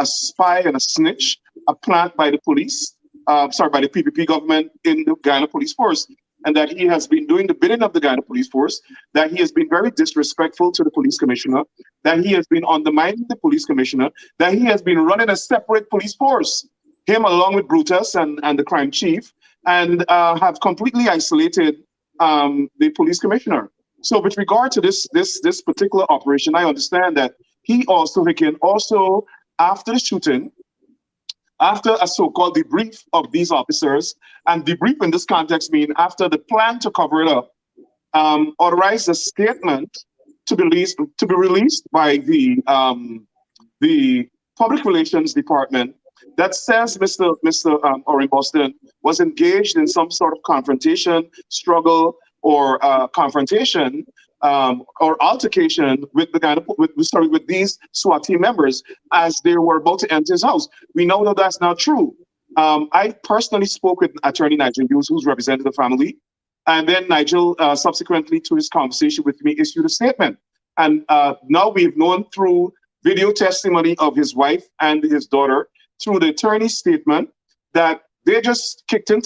spy and a snitch, a plant by the police, by the PPP government in the Guyana Police Force, and that he has been doing the bidding of the Guyana Police Force, that he has been very disrespectful to the police commissioner, that he has been undermining the police commissioner, that he has been running a separate police force, him along with Brutus and the crime chief, and have completely isolated the police commissioner. So with regard to this particular operation, I understand that Hicken also, after the shooting, after a so-called debrief of these officers, and debrief in this context means after the plan to cover it up, authorized a statement to be released by the Public Relations Department that says Mr. Irfaan Boston was engaged in some sort of confrontation, struggle, or confrontation or altercation with with these SWAT team members as they were about to enter his house. We know that that's not true. I personally spoke with Attorney Nigel Hughes, who's represented the family, and then Nigel, subsequently to his conversation with me, issued a statement. And now we've known through video testimony of his wife and his daughter, through the attorney's statement, that they just kicked in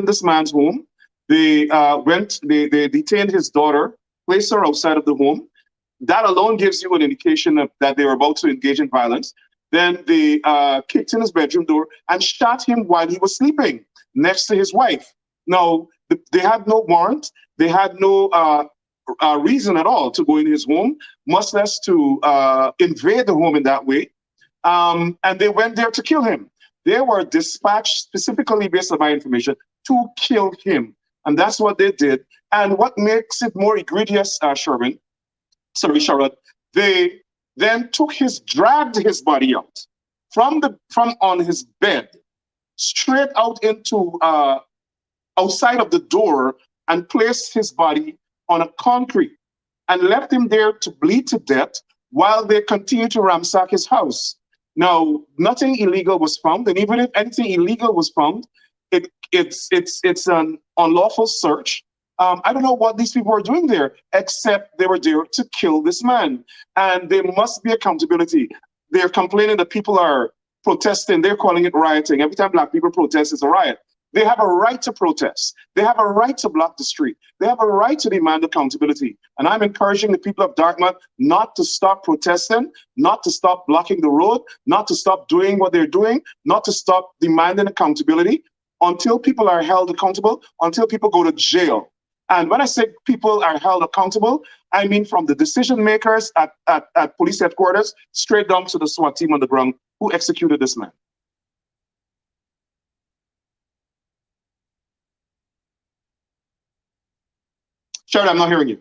this man's home. They they detained his daughter, placed her outside of the home. That alone gives you an indication of that they were about to engage in violence. Then they kicked in his bedroom door and shot him while he was sleeping next to his wife. Now, they had no warrant. They had no reason at all to go in his home, much less to invade the home in that way. And they went there to kill him. They were dispatched specifically, based on my information, to kill him. And that's what they did. And what makes it more egregious, Sharon, they then dragged his body out from on his bed, straight out into outside of the door, and placed his body on a concrete and left him there to bleed to death while they continued to ransack his house. Now, nothing illegal was found, and even if anything illegal was found, it's an unlawful search. I don't know what these people were doing there, except they were there to kill this man. And there must be accountability. They're complaining that people are protesting. They're calling it rioting. Every time Black people protest, it's a riot. They have a right to protest. They have a right to block the street. They have a right to demand accountability. And I'm encouraging the people of Dartmouth not to stop protesting, not to stop blocking the road, not to stop doing what they're doing, not to stop demanding accountability until people are held accountable, until people go to jail. And when I say people are held accountable, I mean from the decision makers at police headquarters straight down to the SWAT team on the ground who executed this man. Sharon, I'm not hearing you.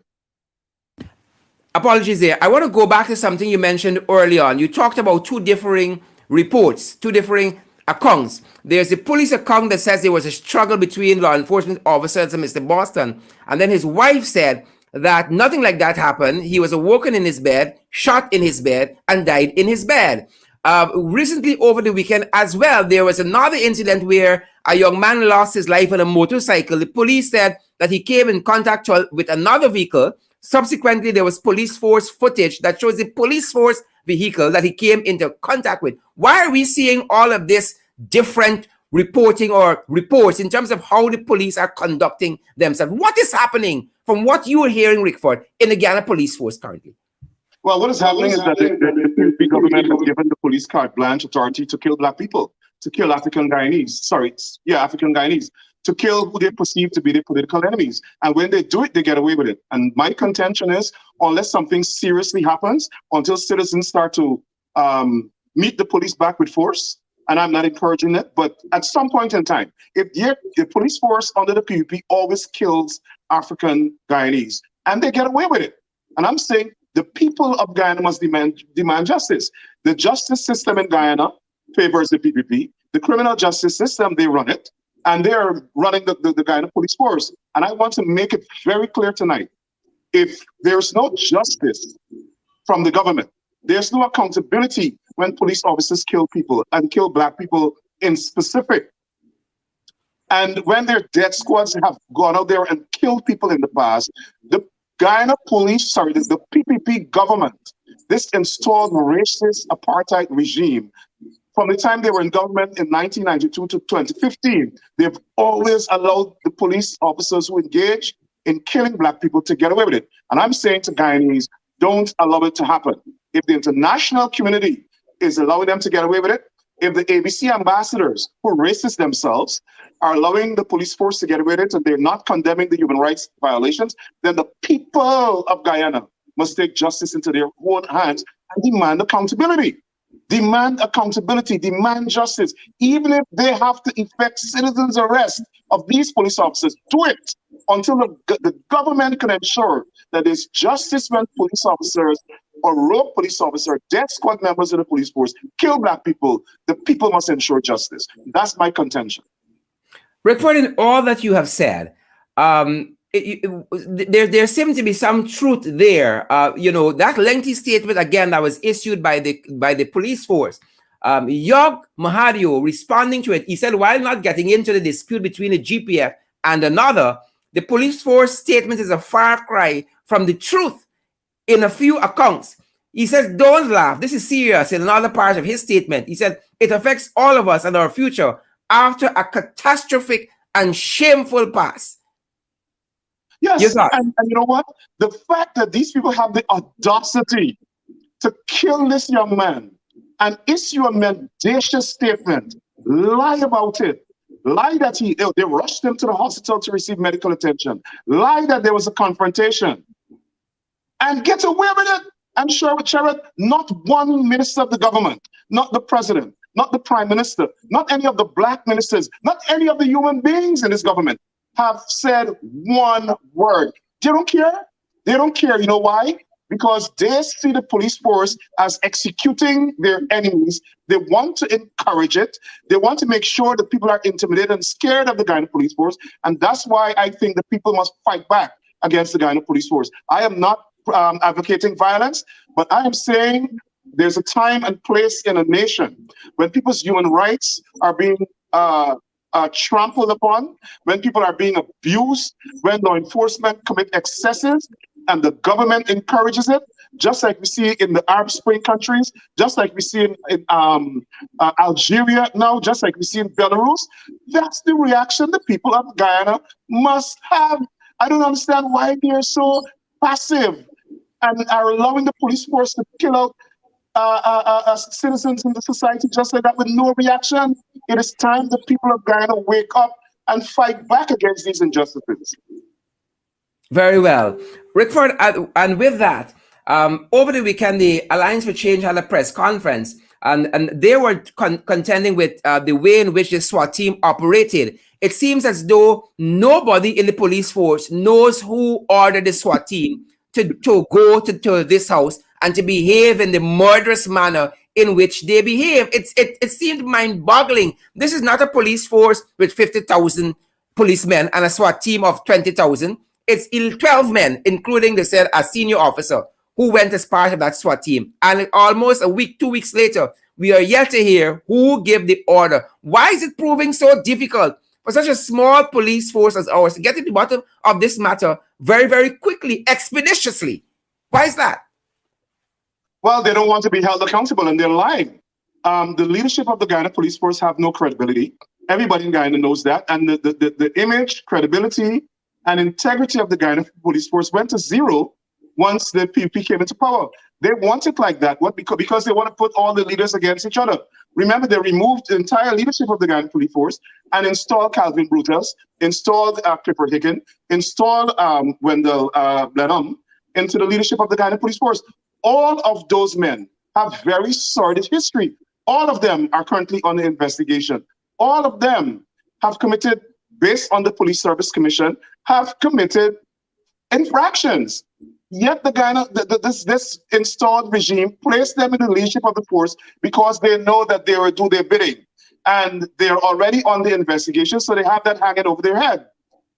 Apologies there. I want to go back to something you mentioned early on. You talked about two differing reports, two differing accounts. There's a police account that says there was a struggle between law enforcement officers and Mr. Boston. And then his wife said that nothing like that happened. He was awoken in his bed, shot in his bed, and died in his bed. Recently, over the weekend as well, there was another incident where a young man lost his life on a motorcycle. The police said that he came in contact with another vehicle. Subsequently, there was police force footage that shows the police force vehicle that he came into contact with. Why are we seeing all of this different reporting or reports in terms of how the police are conducting themselves? What is happening from what you are hearing, Rickford, in the Ghana police force currently? Well, what is happening is that the PNP government has given the police carte blanche authority to kill Black people, to kill African Guyanese, African Guyanese, to kill who they perceive to be their political enemies. And when they do it, they get away with it. And my contention is, unless something seriously happens, until citizens start to meet the police back with force, and I'm not encouraging it, but at some point in time, if the police force under the PUP always kills African Guyanese, and they get away with it. And I'm saying the people of Guyana must demand justice. The justice system in Guyana favors the PPP. The criminal justice system, they run it, and they're running the Guyana police force. And I want to make it very clear tonight, if there's no justice from the government, there's no accountability when police officers kill people and kill Black people in specific. And when their death squads have gone out there and killed people in the past, the Guyana police, the PPP government, this installed racist apartheid regime, from the time they were in government in 1992 to 2015, they've always allowed the police officers who engage in killing Black people to get away with it. And I'm saying to Guyanese, don't allow it to happen. If the international community is allowing them to get away with it, if the ABC ambassadors who are racist themselves are allowing the police force to get away with it and they're not condemning the human rights violations, then the people of Guyana must take justice into their own hands and demand accountability. Demand accountability, demand justice. Even if they have to effect citizens' arrest of these police officers, do it until the government can ensure that there's justice when police officers or rogue police officer, death squad members of the police force kill Black people. The people must ensure justice. That's my contention. Rickford, in all that you have said, there seems to be some truth there. That lengthy statement again that was issued by the police force. Yog Mahadio responding to it, he said, while not getting into the dispute between the GPF and another, the police force statement is a far cry from the truth in a few accounts. He says, don't laugh. This is serious. In another part of his statement, he said, it affects all of us and our future after a catastrophic and shameful past. Yes, and you know what? The fact that these people have the audacity to kill this young man and issue a mendacious statement, lie about it, lie that they rushed him to the hospital to receive medical attention, lie that there was a confrontation, and get away with it and share with Sherrod. Not one minister of the government, not the president, not the prime minister, not any of the Black ministers, not any of the human beings in this government have said one word. They don't care. They don't care. You know why? Because they see the police force as executing their enemies. They want to encourage it. They want to make sure that people are intimidated and scared of the Guyana police force. And that's why I think the people must fight back against the Guyana police force. I am not advocating violence, but I am saying there's a time and place in a nation when people's human rights are being trampled upon, when people are being abused, when law enforcement commit excesses. and the government encourages it, just like we see in the Arab Spring countries, just like we see in Algeria now, just like we see in Belarus, that's the reaction the people of Guyana must have. I don't understand why they are so passive and are allowing the police force to kill out citizens in the society just like that with no reaction. It is time the people of Guyana wake up and fight back against these injustices. Very well. Rickford, and with that, over the weekend, the Alliance for Change had a press conference, and they were contending with the way in which the SWAT team operated. It seems as though nobody in the police force knows who ordered the SWAT team to go to this house and to behave in the murderous manner in which they behave. It seemed mind-boggling. This is not a police force with 50,000 policemen and a SWAT team of 20,000. It's 12 men, including, they said, a senior officer who went as part of that SWAT team. And almost a week, 2 weeks later, we are yet to hear who gave the order. Why is it proving so difficult for such a small police force as ours to get to the bottom of this matter very, very quickly, expeditiously? Why is that? Well, they don't want to be held accountable, and they're lying. The leadership of the Guyana Police Force have no credibility. Everybody in Guyana knows that. And the image, credibility, and integrity of the Guyana Police Force went to zero once the PUP came into power. They want it like that. What? Because they want to put all the leaders against each other. Remember, they removed the entire leadership of the Guyana Police Force and installed Calvin Brutus, installed Clifford Hicken, installed Wendell Blenheim into the leadership of the Guyana Police Force. All of those men have very sordid history. All of them are currently under investigation. All of them have committed, based on the Police Service Commission, have committed infractions. Yet the Guyana, this installed regime placed them in the leadership of the force because they know that they will do their bidding. And they're already on the investigation, so they have that hanging over their head.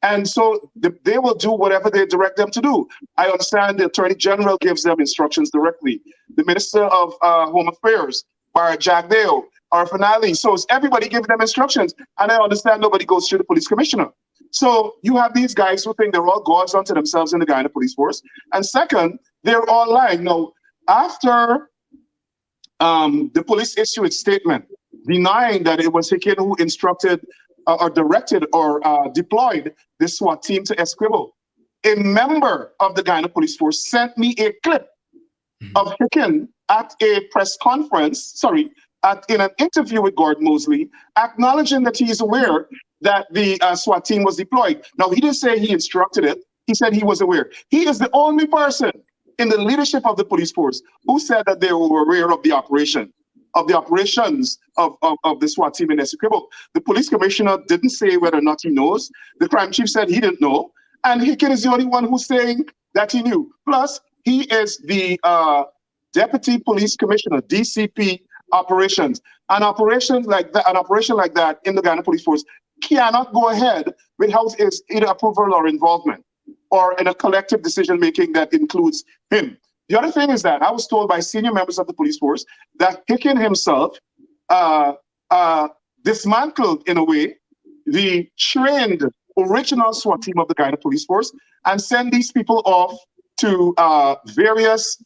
And so they will do whatever they direct them to do. I understand the Attorney General gives them instructions directly. The Minister of Home Affairs, Irfaan Jagdeo, Irfaan. So it's everybody giving them instructions. And I understand nobody goes through the police commissioner. So you have these guys who think they're all gods unto themselves in the Guyana Police Force. And second, they're all lying. Now, after the police issued its statement denying that it was Hicken who instructed or directed or deployed the SWAT team to Esquivel, a member of the Guyana Police Force sent me a clip of Hicken at a press conference, in an interview with Gordon Mosley, acknowledging that he is aware that the SWAT team was deployed. Now, he didn't say he instructed it. He said he was aware. He is the only person in the leadership of the police force who said that they were aware of the operation, of the operations of the SWAT team in Essequibo. The police commissioner didn't say whether or not he knows. The crime chief said he didn't know. And Hicken is the only one who's saying that he knew. Plus, he is the deputy police commissioner, DCP operations. An operation like that in the Guyana Police Force cannot go ahead without his either approval or involvement, or in a collective decision-making that includes him. The other thing is that I was told by senior members of the police force that Hicken himself dismantled, in a way, the trained original SWAT team of the Guyana Police Force and sent these people off to various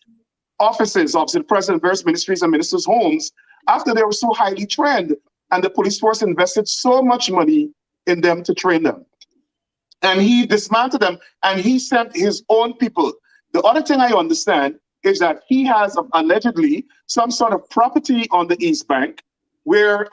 offices of the president, various ministries and ministers' homes after they were so highly trained, and the police force invested so much money in them to train them. And he dismantled them, and he sent his own people. The other thing I understand is that he has allegedly some sort of property on the East Bank where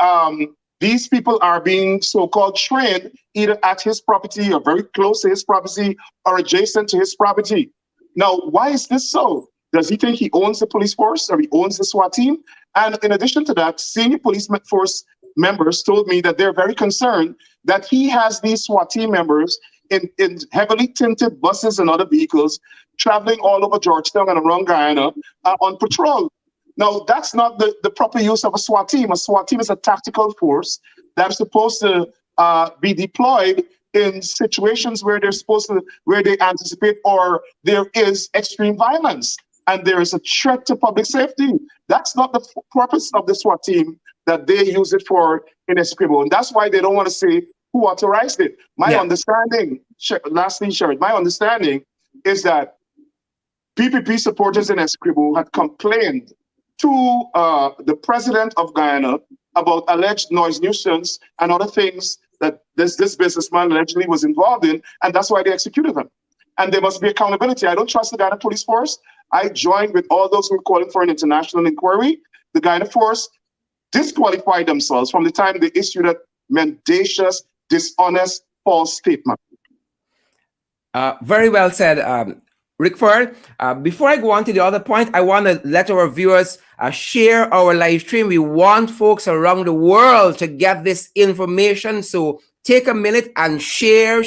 these people are being so-called trained either at his property or very close to his property or adjacent to his property. Now, why is this so? Does he think he owns the police force or he owns the SWAT team? And in addition to that, senior police force members told me that they're very concerned that he has these SWAT team members in heavily tinted buses and other vehicles traveling all over Georgetown and around Guyana on patrol. Now, that's not the proper use of a SWAT team. A SWAT team is a tactical force that is supposed to be deployed in situations where where they anticipate or there is extreme violence and there is a threat to public safety. That's not the purpose of the SWAT team that they use it for in Esquibo. And that's why they don't want to say who authorized it. My understanding, lastly, Sheeratan, my understanding is that PPP supporters in Escribo had complained to the president of Guyana about alleged noise nuisance and other things that this businessman allegedly was involved in, and that's why they executed him. And there must be accountability. I don't trust the Guyana Police Force. I join with all those who are calling for an international inquiry. The Guyana Force disqualified themselves from the time they issued a mendacious, dishonest, false statement. Very well said, Rickford. Before I go on to the other point, I want to let our viewers share our live stream. We want folks around the world to get this information. So take a minute and share.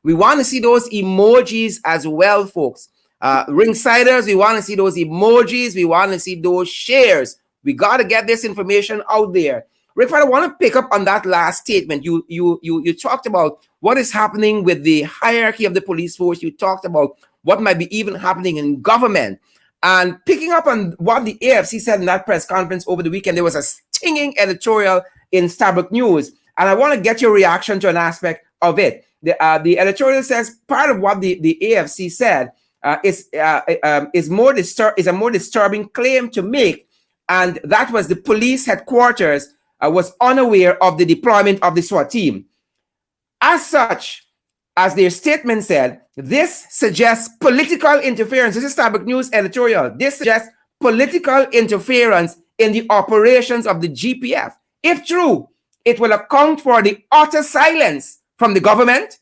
We want to see those emojis as well, folks. Ringsiders, we want to see those emojis. We want to see those shares. We got to get this information out there. Rickford, I want to pick up on that last statement. You talked about what is happening with the hierarchy of the police force. You talked about what might be even happening in government. And picking up on what the AFC said in that press conference over the weekend, there was a stinging editorial in Starbuck News. And I want to get your reaction to an aspect of it. The editorial says part of what the AFC said is a more disturbing claim to make. And that was the police headquarters was unaware of the deployment of the SWAT team. As such, as their statement said, this suggests political interference. This is Starbuck News editorial. This suggests political interference in the operations of the GPF. If true, it will account for the utter silence from the government,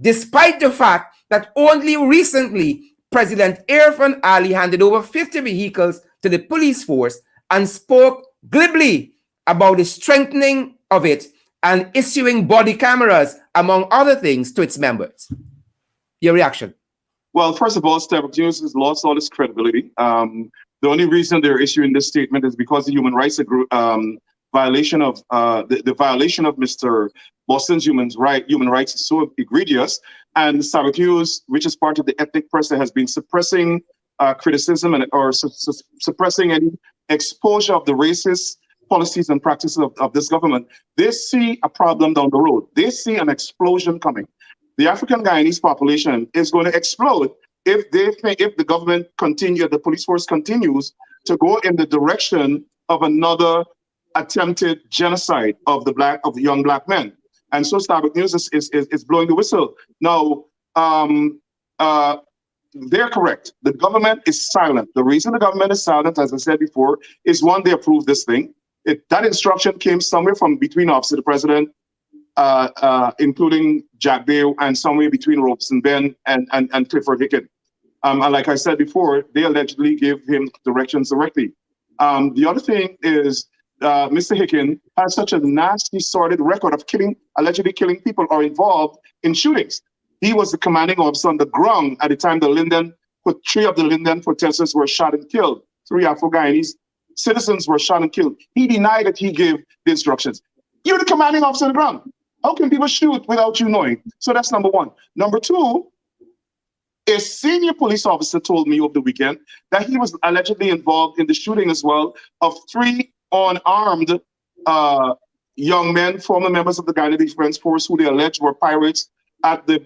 despite the fact that only recently President Irfaan Ali handed over 50 vehicles to the police force and spoke glibly about the strengthening of it and issuing body cameras, among other things, to its members. Your reaction? Well, first of all, Starbuck News has lost all its credibility. The only reason they're issuing this statement is because the human rights violation of the violation of Mr. Boston's human rights is so egregious, and Starbuck News, which is part of the ethnic press that has been suppressing criticism or suppressing any exposure of the racist policies and practices of this government, they see a problem down the road. They see an explosion coming. The African Guyanese population is going to explode if the government the police force continues to go in the direction of another attempted genocide of the young black men. And so Starbuck News is blowing the whistle. Now, they're correct. The government is silent. The reason the government is silent, as I said before, is one, they approved this thing. That instruction came somewhere from between Office of the President, including Jagdeo, and somewhere between Robeson Ben and Clifford Hicken. And like I said before, they allegedly gave him directions directly. The other thing is Mr. Hicken has such a nasty, sordid record of allegedly killing people or involved in shootings. He was the commanding officer on the ground at the time three of the Linden protesters were shot and killed. 3 Afro-Guyanese citizens were shot and killed. He denied that he gave the instructions. You're the commanding officer on the ground. How can people shoot without you knowing? So that's number one. Number two, a senior police officer told me over the weekend that he was allegedly involved in the shooting as well of 3 unarmed young men, former members of the Guyana Defense Force, who they alleged were pirates at the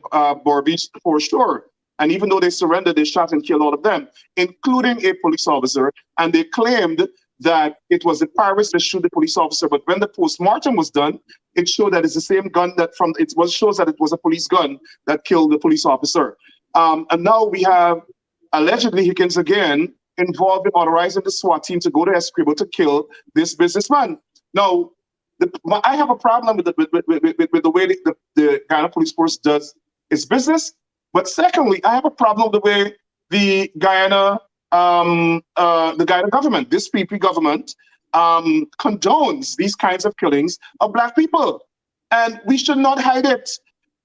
Barbeach foreshore. And even though they surrendered, they shot and killed all of them, including a police officer. And they claimed that it was the pirates that shot the police officer. But when the post-mortem was done, it showed that it's the same gun shows that it was a police gun that killed the police officer. And now we have allegedly Hickens again involved in authorizing the SWAT team to go to Escribo to kill this businessman. Now, I have a problem with the way the Guyana Police Force does its business. But secondly, I have a problem with the way the Guyana government, this PP government, condones these kinds of killings of black people, and we should not hide it.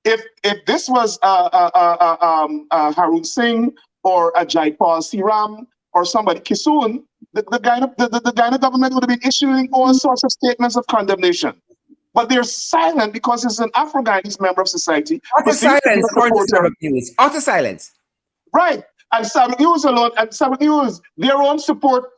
If this was Harun Singh or a Jaipal Siram or somebody Kisoon, the Guyana government would have been issuing all sorts of statements of condemnation. But they're silent because it's an Afro-Guyanese member of society. Utter silence, according to Starbuck News. Utter silence. Right. And Starbuck News alone, and Starbuck News, their own support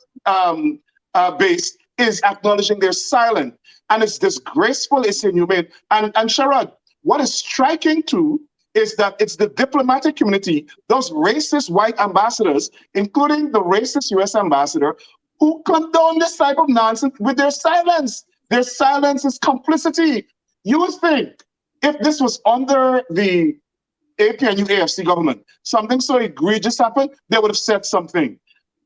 base is acknowledging they're silent. And it's disgraceful, it's inhumane. And Sharad, what is striking too is that it's the diplomatic community, those racist white ambassadors, including the racist US ambassador, who condone this type of nonsense with their silence. Their silence is complicity. You would think if this was under the APNU AFC government, something so egregious happened, they would have said something.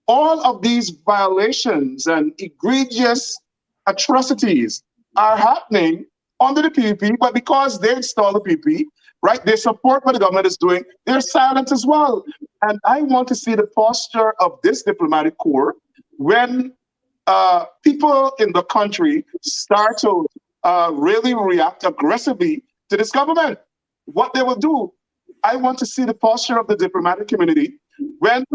All of these violations and egregious atrocities are happening under the PPP, but because they install the PPP, right, they support what the government is doing, they're silent as well. And I want to see the posture of this diplomatic corps when people in the country start to really react aggressively to this government. What they will do, I want to see the posture of the diplomatic community when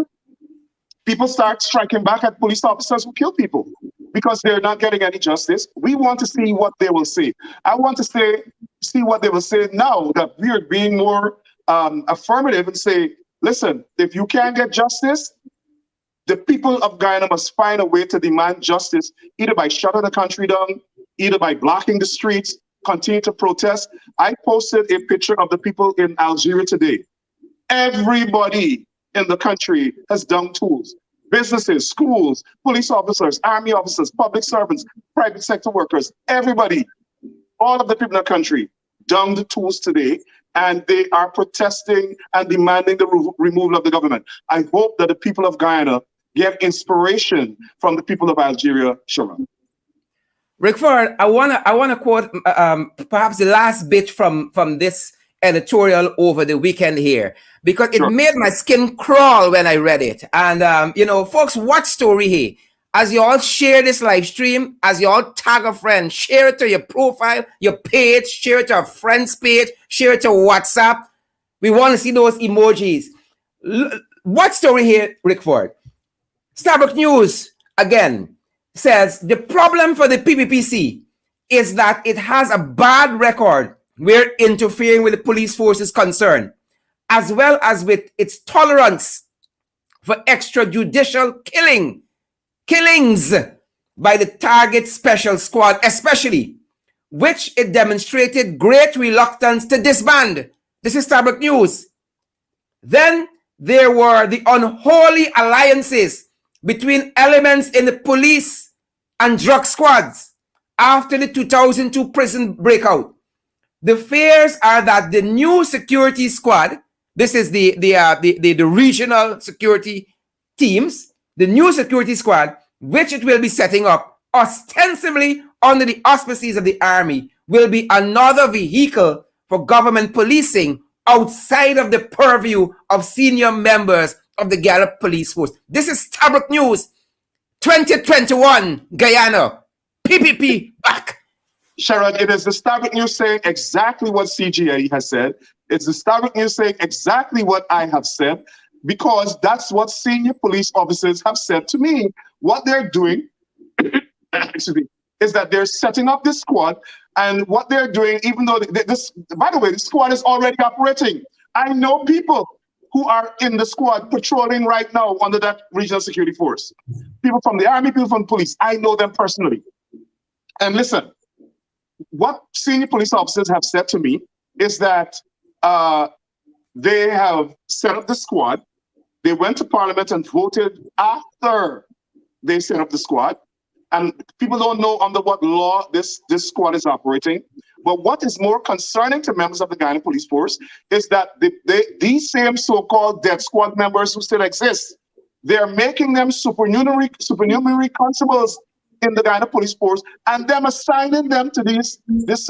people start striking back at police officers who kill people because they're not getting any justice. We want to see what they will say. I want to see what they will say now that we are being more affirmative and say, listen, if you can't get justice, the people of Guyana must find a way to demand justice, either by shutting the country down, either by blocking the streets, continue to protest. I posted a picture of the people in Algeria today. Everybody in the country has done tools. Businesses, schools, police officers, army officers, public servants, private sector workers, everybody, all of the people in the country done the tools today, and they are protesting and demanding the removal of the government. I hope that the people of Guyana get inspiration from the people of Algeria, Sharma. Rickford, I wanna quote perhaps the last bit from this editorial over the weekend here, because it made my skin crawl when I read it. And you know, folks, watch story here. As you all share this live stream, as you all tag a friend, share it to your profile, your page, share it to a friend's page, share it to WhatsApp. We want to see those emojis. Watch story here, Rickford. Starbuck News again says the problem for the PPPC is that it has a bad record where interfering with the police force is concerned, as well as with its tolerance for extrajudicial killings by the target special squad, especially, which it demonstrated great reluctance to disband. This is Starbuck News. Then there were the unholy alliances between elements in the police and drug squads after the 2002 prison breakout. The fears are that the new security squad, this is the regional security teams, the new security squad, which it will be setting up ostensibly under the auspices of the army, will be another vehicle for government policing outside of the purview of senior members of the Guyana Police Force. This is Starbuck News, 2021, Guyana, PPP back. Sharon, it is the Starbuck News saying exactly what CGID has said. It's the Starbuck News saying exactly what I have said, because that's what senior police officers have said to me. What they're doing excuse me, is that they're setting up this squad, and what they're doing, even though this, by the way, the squad is already operating. I know people who are in the squad patrolling right now under that regional security force. People from the army, people from the police. I know them personally. And listen, what senior police officers have said to me is that they have set up the squad. They went to Parliament and voted after they set up the squad. And people don't know under what law this squad is operating. But what is more concerning to members of the Guyana Police Force is that these same so-called death squad members who still exist, they're making them supernumerary constables in the Guyana Police Force, and them assigning them to this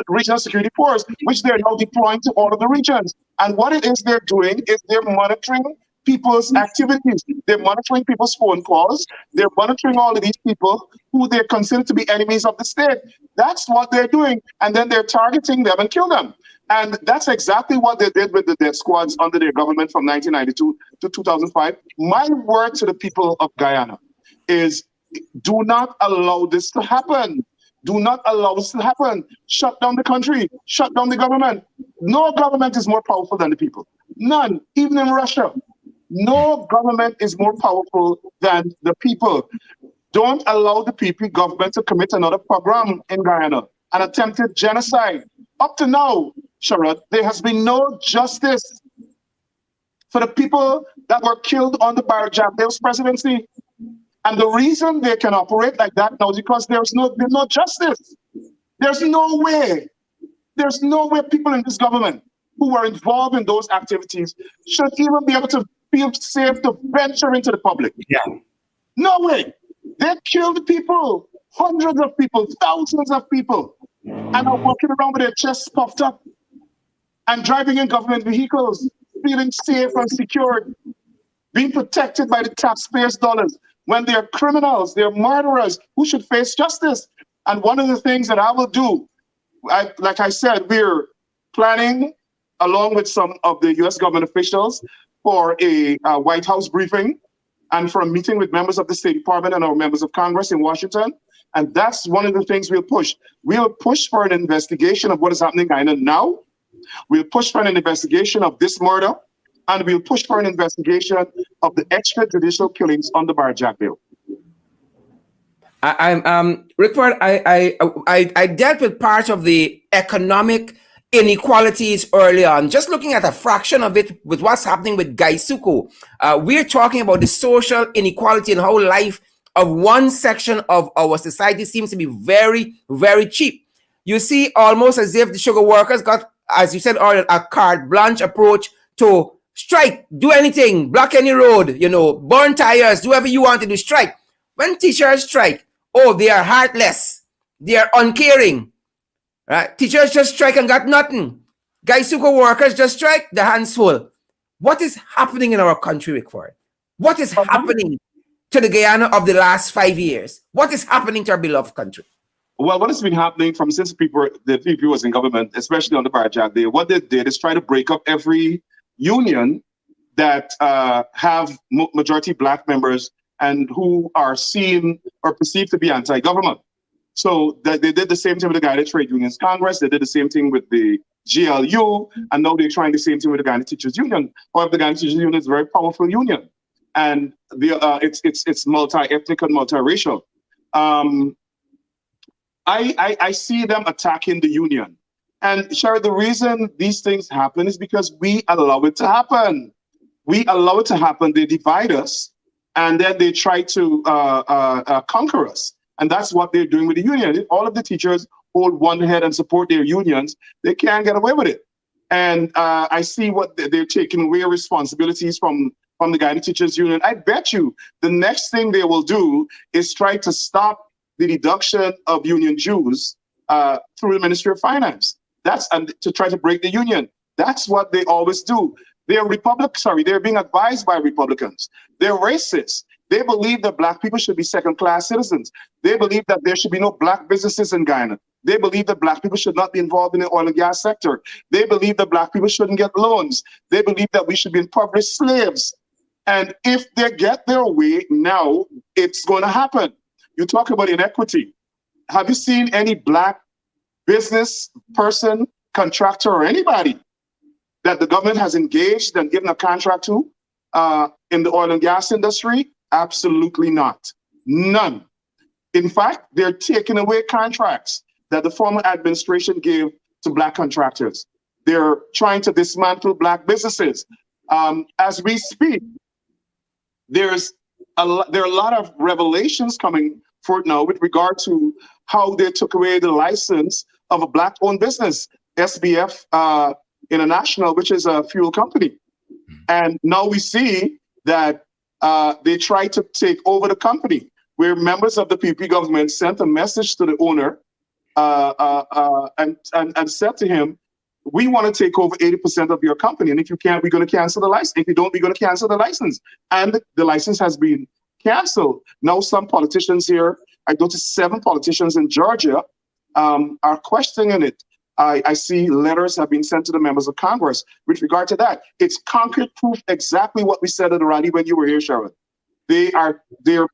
regional security force, which they're now deploying to all of the regions. And what it is they're doing is they're monitoring people's activities. They're monitoring people's phone calls. They're monitoring all of these people who they consider to be enemies of the state. That's what they're doing. And then they're targeting them and kill them. And that's exactly what they did with the death squads under their government from 1992 to 2005. My word to the people of Guyana is, do not allow this to happen. Do not allow this to happen. Shut down the country. Shut down the government. No government is more powerful than the people. None, even in Russia. No government is more powerful than the people. Don't allow the PP government to commit another pogrom in Guyana, an attempted genocide. Up to now, Sharad, there has been no justice for the people that were killed under Barry Jagdeo's presidency. And the reason they can operate like that now is because there's no justice. There's no way people in this government who were involved in those activities should even be able to feel safe to venture into the public. Yeah. No way. They killed people, hundreds of people, thousands of people, and are walking around with their chests puffed up and driving in government vehicles, feeling safe and secure, being protected by the taxpayers' dollars, when they're criminals, they're murderers who should face justice. And one of the things that I will do, like I said, we're planning, along with some of the U.S. government officials, for a White House briefing and for a meeting with members of the State Department and our members of Congress in Washington. And that's one of the things we'll push. We'll push for an investigation of what is happening in Ghana now. We'll push for an investigation of this murder, and we'll push for an investigation of the extrajudicial killings under Barry Jagdeo. Rickford, I dealt with part of the economic inequalities early on, just looking at a fraction of it with what's happening with GUYSUCO. We're talking about the social inequality and how life of one section of our society seems to be very, very cheap. You see, almost as if the sugar workers got, as you said earlier, a carte blanche approach to strike, do anything, block any road, burn tires, do whatever you want to do, strike. When teachers strike, they are heartless, they are uncaring. Right? Teachers just strike and got nothing. GUYSUCO workers just strike, the hands full. What is happening in our country, Rickford? What is happening to the Guyana of the last 5 years? What is happening to our beloved country? Well, what has been happening since the PPP was in government, especially under Barry Jagdeo, what they did is try to break up every union that have majority Black members and who are seen or perceived to be anti-government. So they did the same thing with the Guyana Trade Unions Congress. They did the same thing with the GLU, and now they're trying the same thing with the Guyana Teachers Union. However, the Guyana Teachers Union is a very powerful union, and it's multi-ethnic and multiracial. I see them attacking the union. And Sherry, the reason these things happen is because we allow it to happen. We allow it to happen. They divide us, and then they try to conquer us. And that's what they're doing with the union. If all of the teachers hold one head and support their unions, they can't get away with it. And I see what they're taking away responsibilities from the Guyana Teachers Union. I bet you the next thing they will do is try to stop the deduction of union dues through the Ministry of Finance. And to try to break the union. That's what they always do. They're being advised by Republicans. They're racist. They believe that Black people should be second-class citizens. They believe that there should be no Black businesses in Guyana. They believe that Black people should not be involved in the oil and gas sector. They believe that Black people shouldn't get loans. They believe that we should be impoverished slaves. And if they get their way now, it's going to happen. You talk about inequity. Have you seen any Black business person, contractor, or anybody that the government has engaged and given a contract to in the oil and gas industry? Absolutely not. None. In fact, they're taking away contracts that the former administration gave to Black contractors. They're trying to dismantle Black businesses. As we speak, there are a lot of revelations coming forth now with regard to how they took away the license of a Black-owned business, SBF International, which is a fuel company. And now we see that they tried to take over the company, where members of the PP government sent a message to the owner and said to him, we want to take over 80% of your company. And if you can't, we're going to cancel the license. If you don't, we're going to cancel the license. And the license has been canceled. Now some politicians here, I noticed 7 politicians in Georgia are questioning it. I see letters have been sent to the members of Congress with regard to that. It's concrete proof exactly what we said at the rally when you were here, Sharon. They are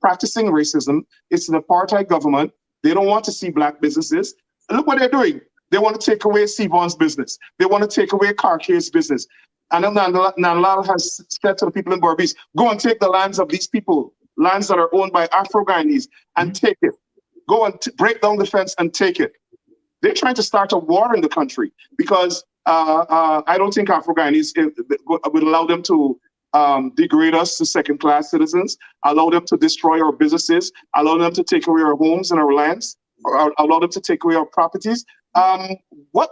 practicing racism. It's an apartheid government. They don't want to see Black businesses. And look what they're doing. They want to take away Sivon's business. They want to take away Cartier's business. And then Nanlal has said to the people in Berbice, go and take the lands of these people, lands that are owned by Afro-Guyanese, and take it. Go and break down the fence and take it. They're trying to start a war in the country because I don't think Afro-Guyanese would allow them to degrade us to second-class citizens, allow them to destroy our businesses, allow them to take away our homes and our lands, or allow them to take away our properties. What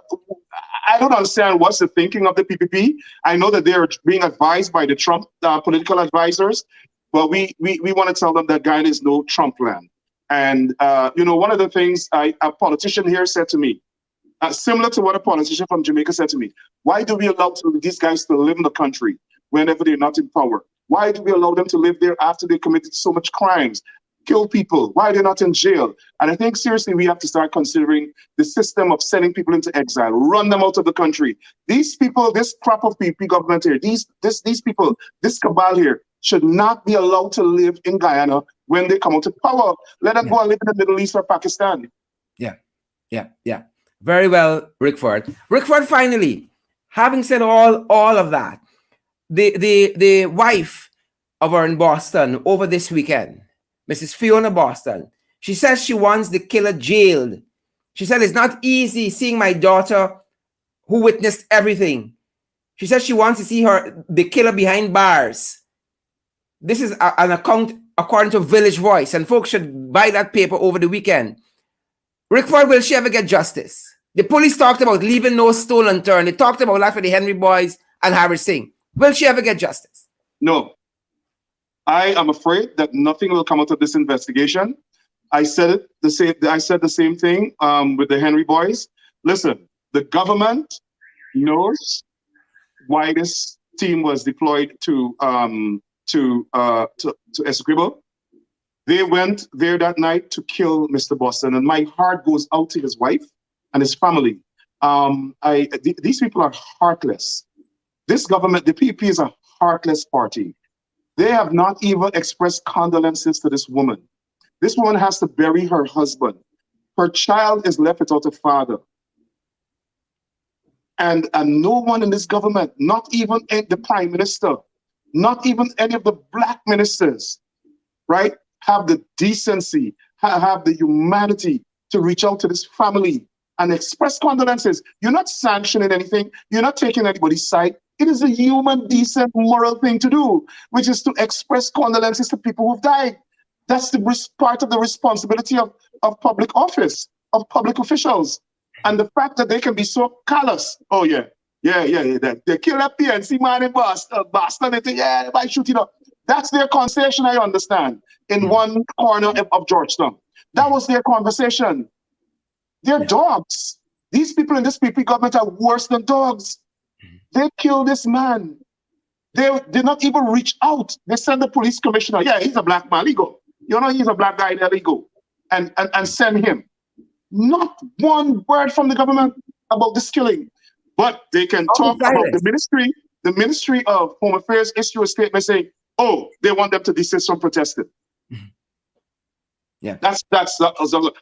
I don't understand what's the thinking of the PPP. I know that they are being advised by the Trump political advisors, but we want to tell them that Guyana is no Trump land. And one of the things a politician here said to me, similar to what a politician from Jamaica said to me, why do we allow these guys to live in the country whenever they're not in power? Why do we allow them to live there after they committed so much crimes, kill people? Why are they not in jail? And I think seriously, we have to start considering the system of sending people into exile, run them out of the country. These people, this crop of PP government here, these people, this cabal here, should not be allowed to live in Guyana when they come out to power. Let them go and live in the Middle East or Pakistan. Yeah. Very well, Rickford. Rickford, finally, having said all of that, the wife of her in Boston over this weekend, Mrs. Fiona Boston, she says she wants the killer jailed. She said, it's not easy seeing my daughter who witnessed everything. She says she wants to see the killer behind bars. This is an account according to Village Voice, and folks should buy that paper over the weekend. Rickford, will she ever get justice? The police talked about leaving no stone unturned. They talked about that for the Henry boys and Harris Singh. Will she ever get justice? No. I am afraid that nothing will come out of this investigation. I said the same thing with the Henry boys. Listen, the government knows why this team was deployed to Essequibo. They went there that night to kill Mr. Boston, and my heart goes out to his wife and his family. These people are heartless. This government, the PP, is a heartless party. They have not even expressed condolences to this woman. This woman has to bury her husband. Her child is left without a father. And no one in this government, not even the prime minister, not even any of the black ministers, right, have the decency, have the humanity to reach out to this family and express condolences. You're not sanctioning anything. You're not taking anybody's side. It is a human, decent, moral thing to do, which is to express condolences to people who've died. That's the part of the responsibility of public office, of public officials. And the fact that they can be so callous. Oh, yeah. They kill a PNC man in Boston, by shooting up. That's their conversation, I understand, in one corner of Georgetown. That was their conversation. They're dogs. These people in this PP government are worse than dogs. They killed this man. They did not even reach out. They send the police commissioner. Yeah, he's a black man. He go. He's a black guy there. He go. And send him. Not one word from the government about this killing. But they can talk about the ministry. The Ministry of Home Affairs issue a statement saying, oh, they want them to desist from protesting. Yeah. That's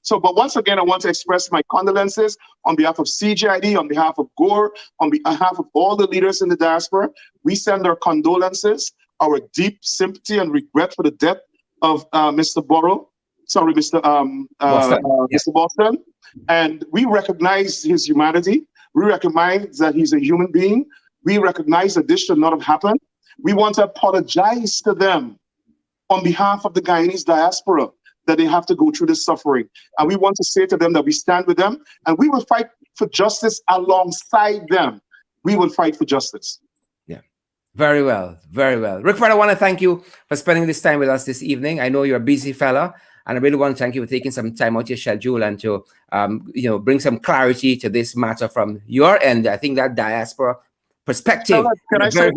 so. But once again, I want to express my condolences on behalf of CGID, on behalf of Gore, on behalf of all the leaders in the diaspora. We send our condolences, our deep sympathy and regret for the death of Mr. Boston, and we recognize his humanity. We recognize that he's a human being. We recognize that this should not have happened. We want to apologize to them on behalf of the Guyanese diaspora that they have to go through this suffering. And we want to say to them that we stand with them and we will fight for justice alongside them. We will fight for justice. Yeah, very well, very well. Rickford, I want to thank you for spending this time with us this evening. I know you're a busy fella, and I really want to thank you for taking some time out your schedule and to bring some clarity to this matter from your end. I think that diaspora perspective. Can I say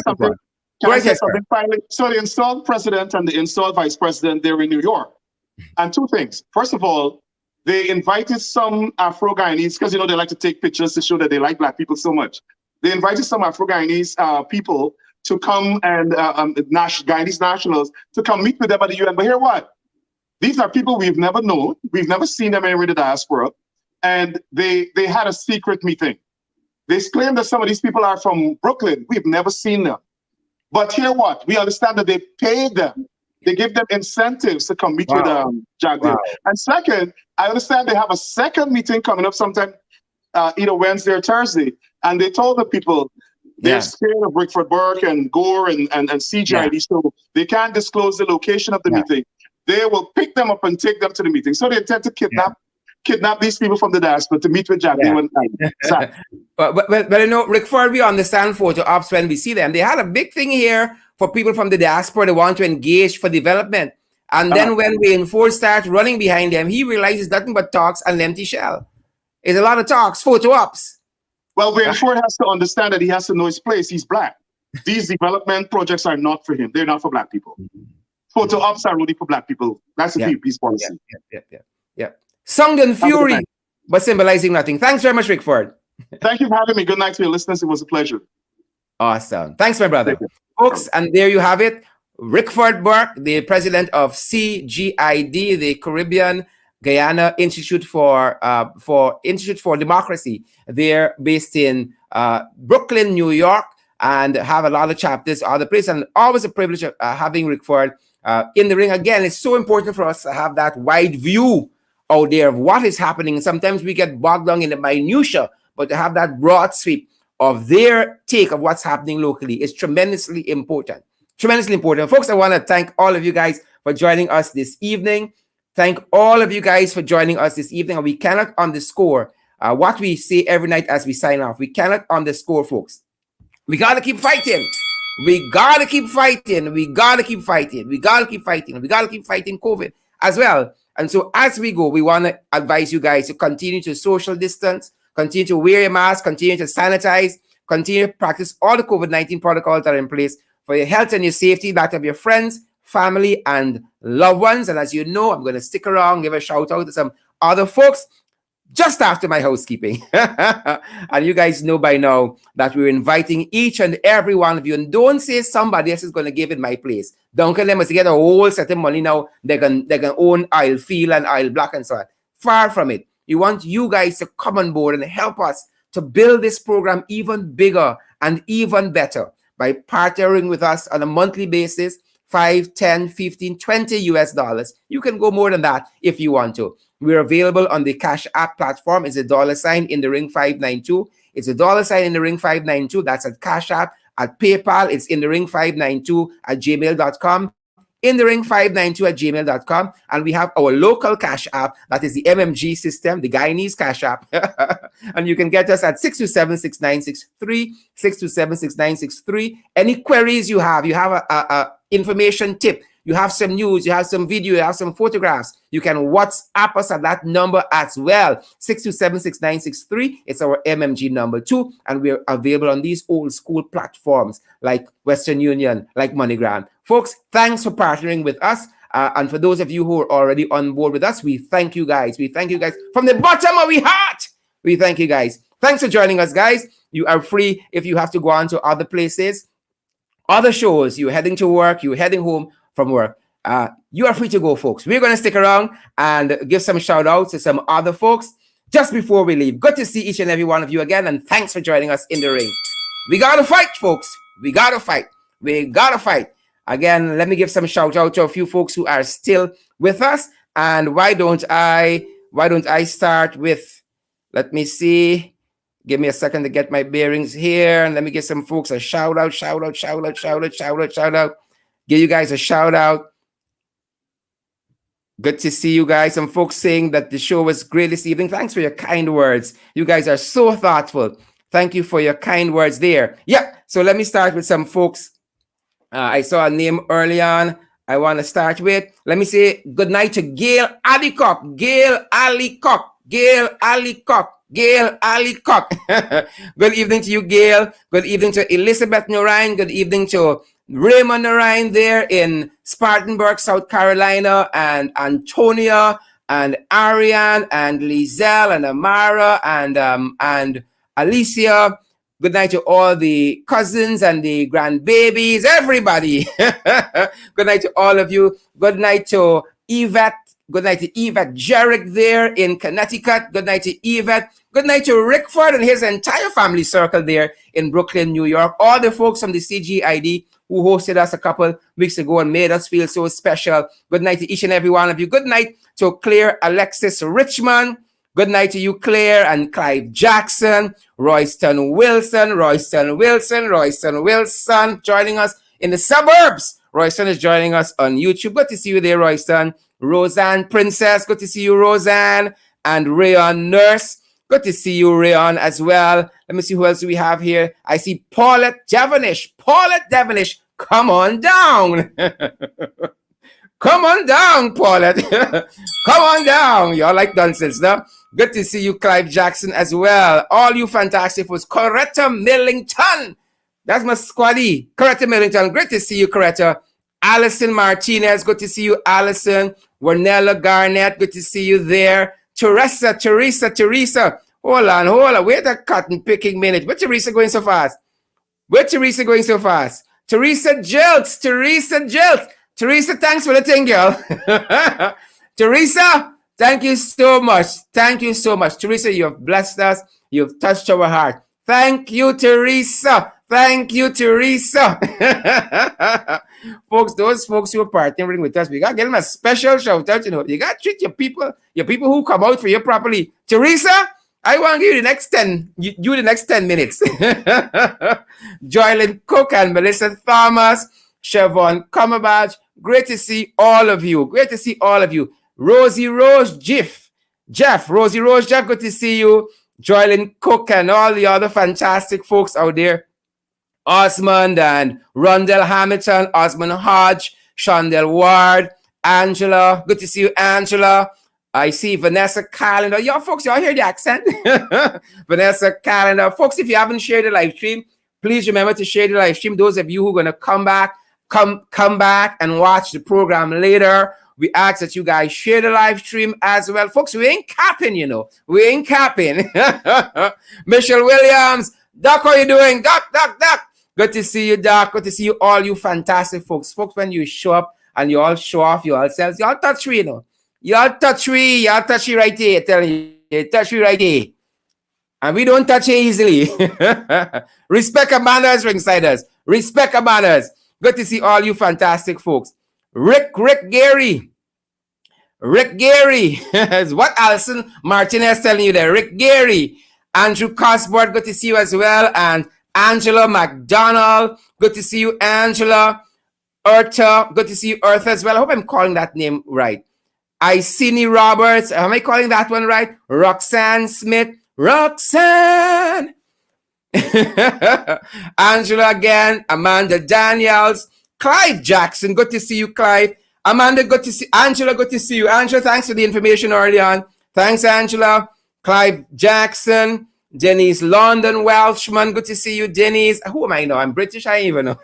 something? Can I say something finally? So the installed president and the installed vice president, they're in New York. And two things. First of all, they invited some Afro-Guyanese, because, they like to take pictures to show that they like black people so much. They invited some Afro-Guyanese people to come and Guyanese nationals to come meet with them at the UN. But hear what? These are people we've never known. We've never seen them anywhere in the diaspora. And they had a secret meeting. They claim that some of these people are from Brooklyn. We've never seen them. But hear what? We understand that they paid them. They give them incentives to come meet with Jagdeo. Wow. And second, I understand they have a second meeting coming up sometime either Wednesday or Thursday. And they told the people they're scared of Rickford Burke and Gore and CGID, so they can't disclose the location of the meeting. They will pick them up and take them to the meeting. So they intend to kidnap these people from the diaspora to meet with Jagdeo and But you know, Rickford, we understand photo ops when we see them. They had a big thing here for people from the diaspora. They want to engage for development. And then when Rainford starts running behind them, he realizes nothing but talks and empty shell. It's a lot of talks, photo ops. Well, Rainford has to understand that he has to know his place. He's black. These development projects are not for him. They're not for black people. Photo ops are really for black people. That's the peace policy. Sung in fury, but symbolizing nothing. Thanks very much, Rickford. Thank you for having me. Good night to your listeners. It was a pleasure. Awesome. Thanks, my brother. Folks, and there you have it. Rickford Burke, the president of CGID, the Caribbean Guyana Institute for Democracy. They're based in Brooklyn, New York, and have a lot of chapters other places. And always a privilege of having Rickford in the ring. Again, it's so important for us to have that wide view out there of what is happening. Sometimes we get bogged down in the minutia, but to have that broad sweep of their take of what's happening locally is tremendously important. Tremendously important. Folks, I want to thank all of you guys for joining us this evening. Thank all of you guys for joining us this evening. And we cannot underscore what we say every night as we sign off. We cannot underscore, folks. We got to keep fighting. We got to keep fighting. We got to keep fighting. We got to keep fighting. We got to keep fighting COVID as well. And so as we go, we want to advise you guys to continue to social distance, continue to wear your mask, continue to sanitize, continue to practice all the COVID-19 protocols that are in place for your health and your safety, that of your friends, family, and loved ones. And as you know, I'm going to stick around, give a shout out to some other folks just after my housekeeping. And you guys know by now that we're inviting each and every one of you. And don't say somebody else is going to give it my place. Don't let them must get a whole set of money now. They can own Isle Field and Isle Black and so on. Far from it. We want you guys to come on board and help us to build this program even bigger and even better by partnering with us on a monthly basis, $5, $10, $15, $20 US. You can go more than that if you want to. We're available on the Cash App platform. It's $, in the ring 592. It's $, in the ring 592. That's at Cash App. At PayPal, it's in the ring 592 at gmail.com. In the ring 592 at gmail.com. And we have our local Cash App. That is the MMG system, the Guyanese Cash App. And you can get us at 627-6963, 627-6963. Any queries you have a information tip, you have some news, you have some video, you have some photographs, you can WhatsApp us at that number as well, 627-6963. It's our MMG number too, and we're available on these old school platforms like Western Union, like MoneyGram. Folks, thanks for partnering with us. And for those of you who are already on board with us, we thank you guys. We thank you guys from the bottom of our heart. We thank you guys. Thanks for joining us, guys. You are free if you have to go on to other places, other shows, you're heading to work, you're heading home from work. You are free to go, folks. We're going to stick around and give some shout outs to some other folks just before we leave. Good to see each and every one of you again. And thanks for joining us in the ring. We got to fight, folks. We got to fight. We got to fight. Again, let me give some shout out to a few folks who are still with us. And why don't I start with, let me see. Give me a second to get my bearings here. And let me give some folks a shout out. Give you guys a shout out. Good to see you guys. Some folks saying that the show was great this evening. Thanks for your kind words. You guys are so thoughtful. Thank you for your kind words there. Yeah. So let me start with some folks. I saw a name early on. I want to start with. Let me say good night to Gail Allicock. Gail Allicock. Gail Allicock. Gail Allicock. Good evening to you, Gail. Good evening to Elizabeth Norine. Good evening to Raymond Norine there in Spartanburg, South Carolina, and Antonia, and Ariane, and Lizelle, and Amara, and Alicia. Good night to all the cousins and the grandbabies, everybody. Good night to all of you. Good night to Yvette. Good night to Yvette Jarek there in Connecticut. Good night to Yvette. Good night to Rickford and his entire family circle there in Brooklyn, New York. All the folks from the CGID who hosted us a couple weeks ago and made us feel so special. Good night to each and every one of you. Good night to Claire Alexis Richmond. Good night to you, Claire and Clive Jackson, Royston Wilson, joining us in the suburbs. Royston is joining us on YouTube. Good to see you there, Royston. Roseanne Princess, good to see you, Roseanne. And Rayon Nurse, good to see you, Rayon, as well. Let me see who else we have here. I see Paulette Devonish. Come on down. Come on down, Paulette. Come on down. Y'all like nonsense, no? Good to see you, Clive Jackson, as well. All you fantastic folks. Coretta Millington. That's my squaddy. Coretta Millington. Great to see you, Coretta. Alison Martinez. Good to see you, Alison. Warnella Garnett. Good to see you there. Teresa. Hold on. Wait a cotton picking minute. Where Teresa going so fast? Teresa Jilts. Teresa, thanks for the thing, girl. Teresa, thank you so much. Teresa, you have blessed us. You have touched our heart. Thank you, Teresa. Folks, those folks who are partnering with us, we got to give them a special shout out. You know, you got to treat your people who come out for you properly. Teresa, I want to give you the next 10 minutes. Joylyn Cook and Melissa Thomas, Siobhan Cumberbatch, great to see all of you. Rosie Rose Jeff, good to see you. Joylyn Cook and all the other fantastic folks out there. Osmond and Rondell Hamilton, Osmond Hodge, Shondell Ward, Angela, good to see you, Angela. I see Vanessa Calendar. Y'all folks, y'all hear the accent? Vanessa Calendar. Folks, if you haven't shared the live stream, please remember to share the live stream. Those of you who are going to come back and watch the program later, we ask that you guys share the live stream as well. Folks, we ain't capping, you know. Michelle Williams. Doc, how you doing? Doc. Good to see you, Doc. Good to see you, all you fantastic folks. Folks, when you show up and you all show off yourselves, y'all touch me, you know. Y'all touch me right there, telling you. Touch me right there. And we don't touch it easily. Respect our manners, Ringsiders. Respect our manners. Good to see all you fantastic folks. Rick Gary. Is what Alison Martinez telling you there. Rick Gary. Andrew Cosbord, good to see you as well. And Angela McDonald, good to see you, Angela. Urta, good to see you, Earth, as well. I hope I'm calling that name right. Iceni Roberts, am I calling that one right? Roxanne Smith. Angela again. Amanda Daniels. Clive Jackson, good to see you, Clive. Amanda, good to see Angela, good to see you. Angela, thanks for the information early on. Thanks, Angela. Clive Jackson. Denise London Welshman, good to see you, Denise. Who am I now? I'm British, I even know.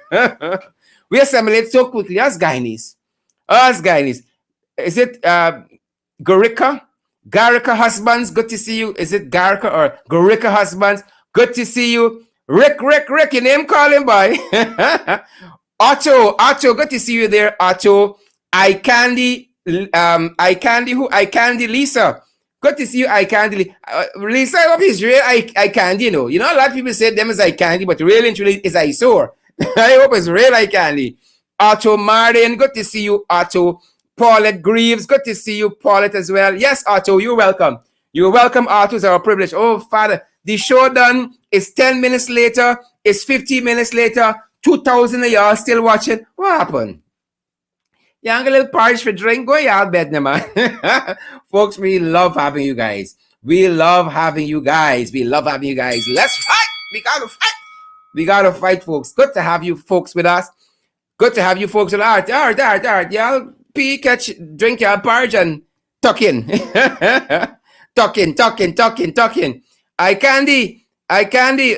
We assimilate so quickly. Us Guyanese. Is it Garika Husbands? Good to see you. Is it Garika or Garika Husbands? Good to see you. Rick, your name calling boy. Otto, good to see you there, Otto. I Candy Lisa. Good to see you, I Candy. Lisa, I hope it's real I Candy, you know. You know, a lot of people say them is I Candy, but really and truly is I sore. I hope it's real I Candy. Otto Martin, good to see you, Otto. Paulette Greaves, good to see you, Paulette, as well. Yes, Otto, you're welcome. You're welcome, Otto. It's our privilege. Oh, Father, the show done. It's 10 minutes later. It's 15 minutes later. 2,000 of y'all still watching. What happened? You have a little porridge for drink? Go y'all bed, man. Folks, we love having you guys. Let's fight. We gotta fight, folks. Good to have you folks with us. Good to have you folks with us. All right. Y'all pee, catch, drink your porridge and tuck in. Tuck in. I Candy.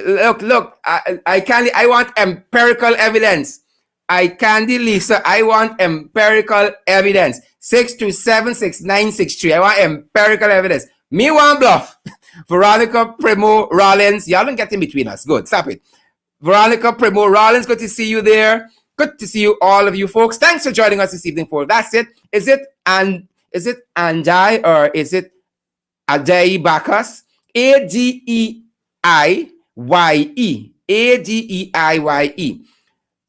Look. I Candy, I want empirical evidence. I Candy Lisa, I want empirical evidence. 6276963. I want empirical evidence. Me want bluff. Veronica Primo Rollins. Y'all don't get in between us. Good. Stop it. Veronica Primo Rollins, good to see you there. Good to see you, all of you folks. Thanks for joining us this evening, folks. That's it. Is it Andai or is it Adei Bacchus? Adeiye. Adeiye.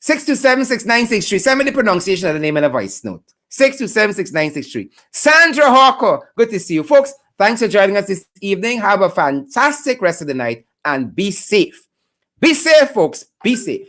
6276963. Send me the pronunciation of the name and a voice note. 6276963. Sandra Hawker, good to see you. Folks, Thanks for joining us this evening. Have a fantastic rest of the night and be safe. Be safe, folks. Be safe.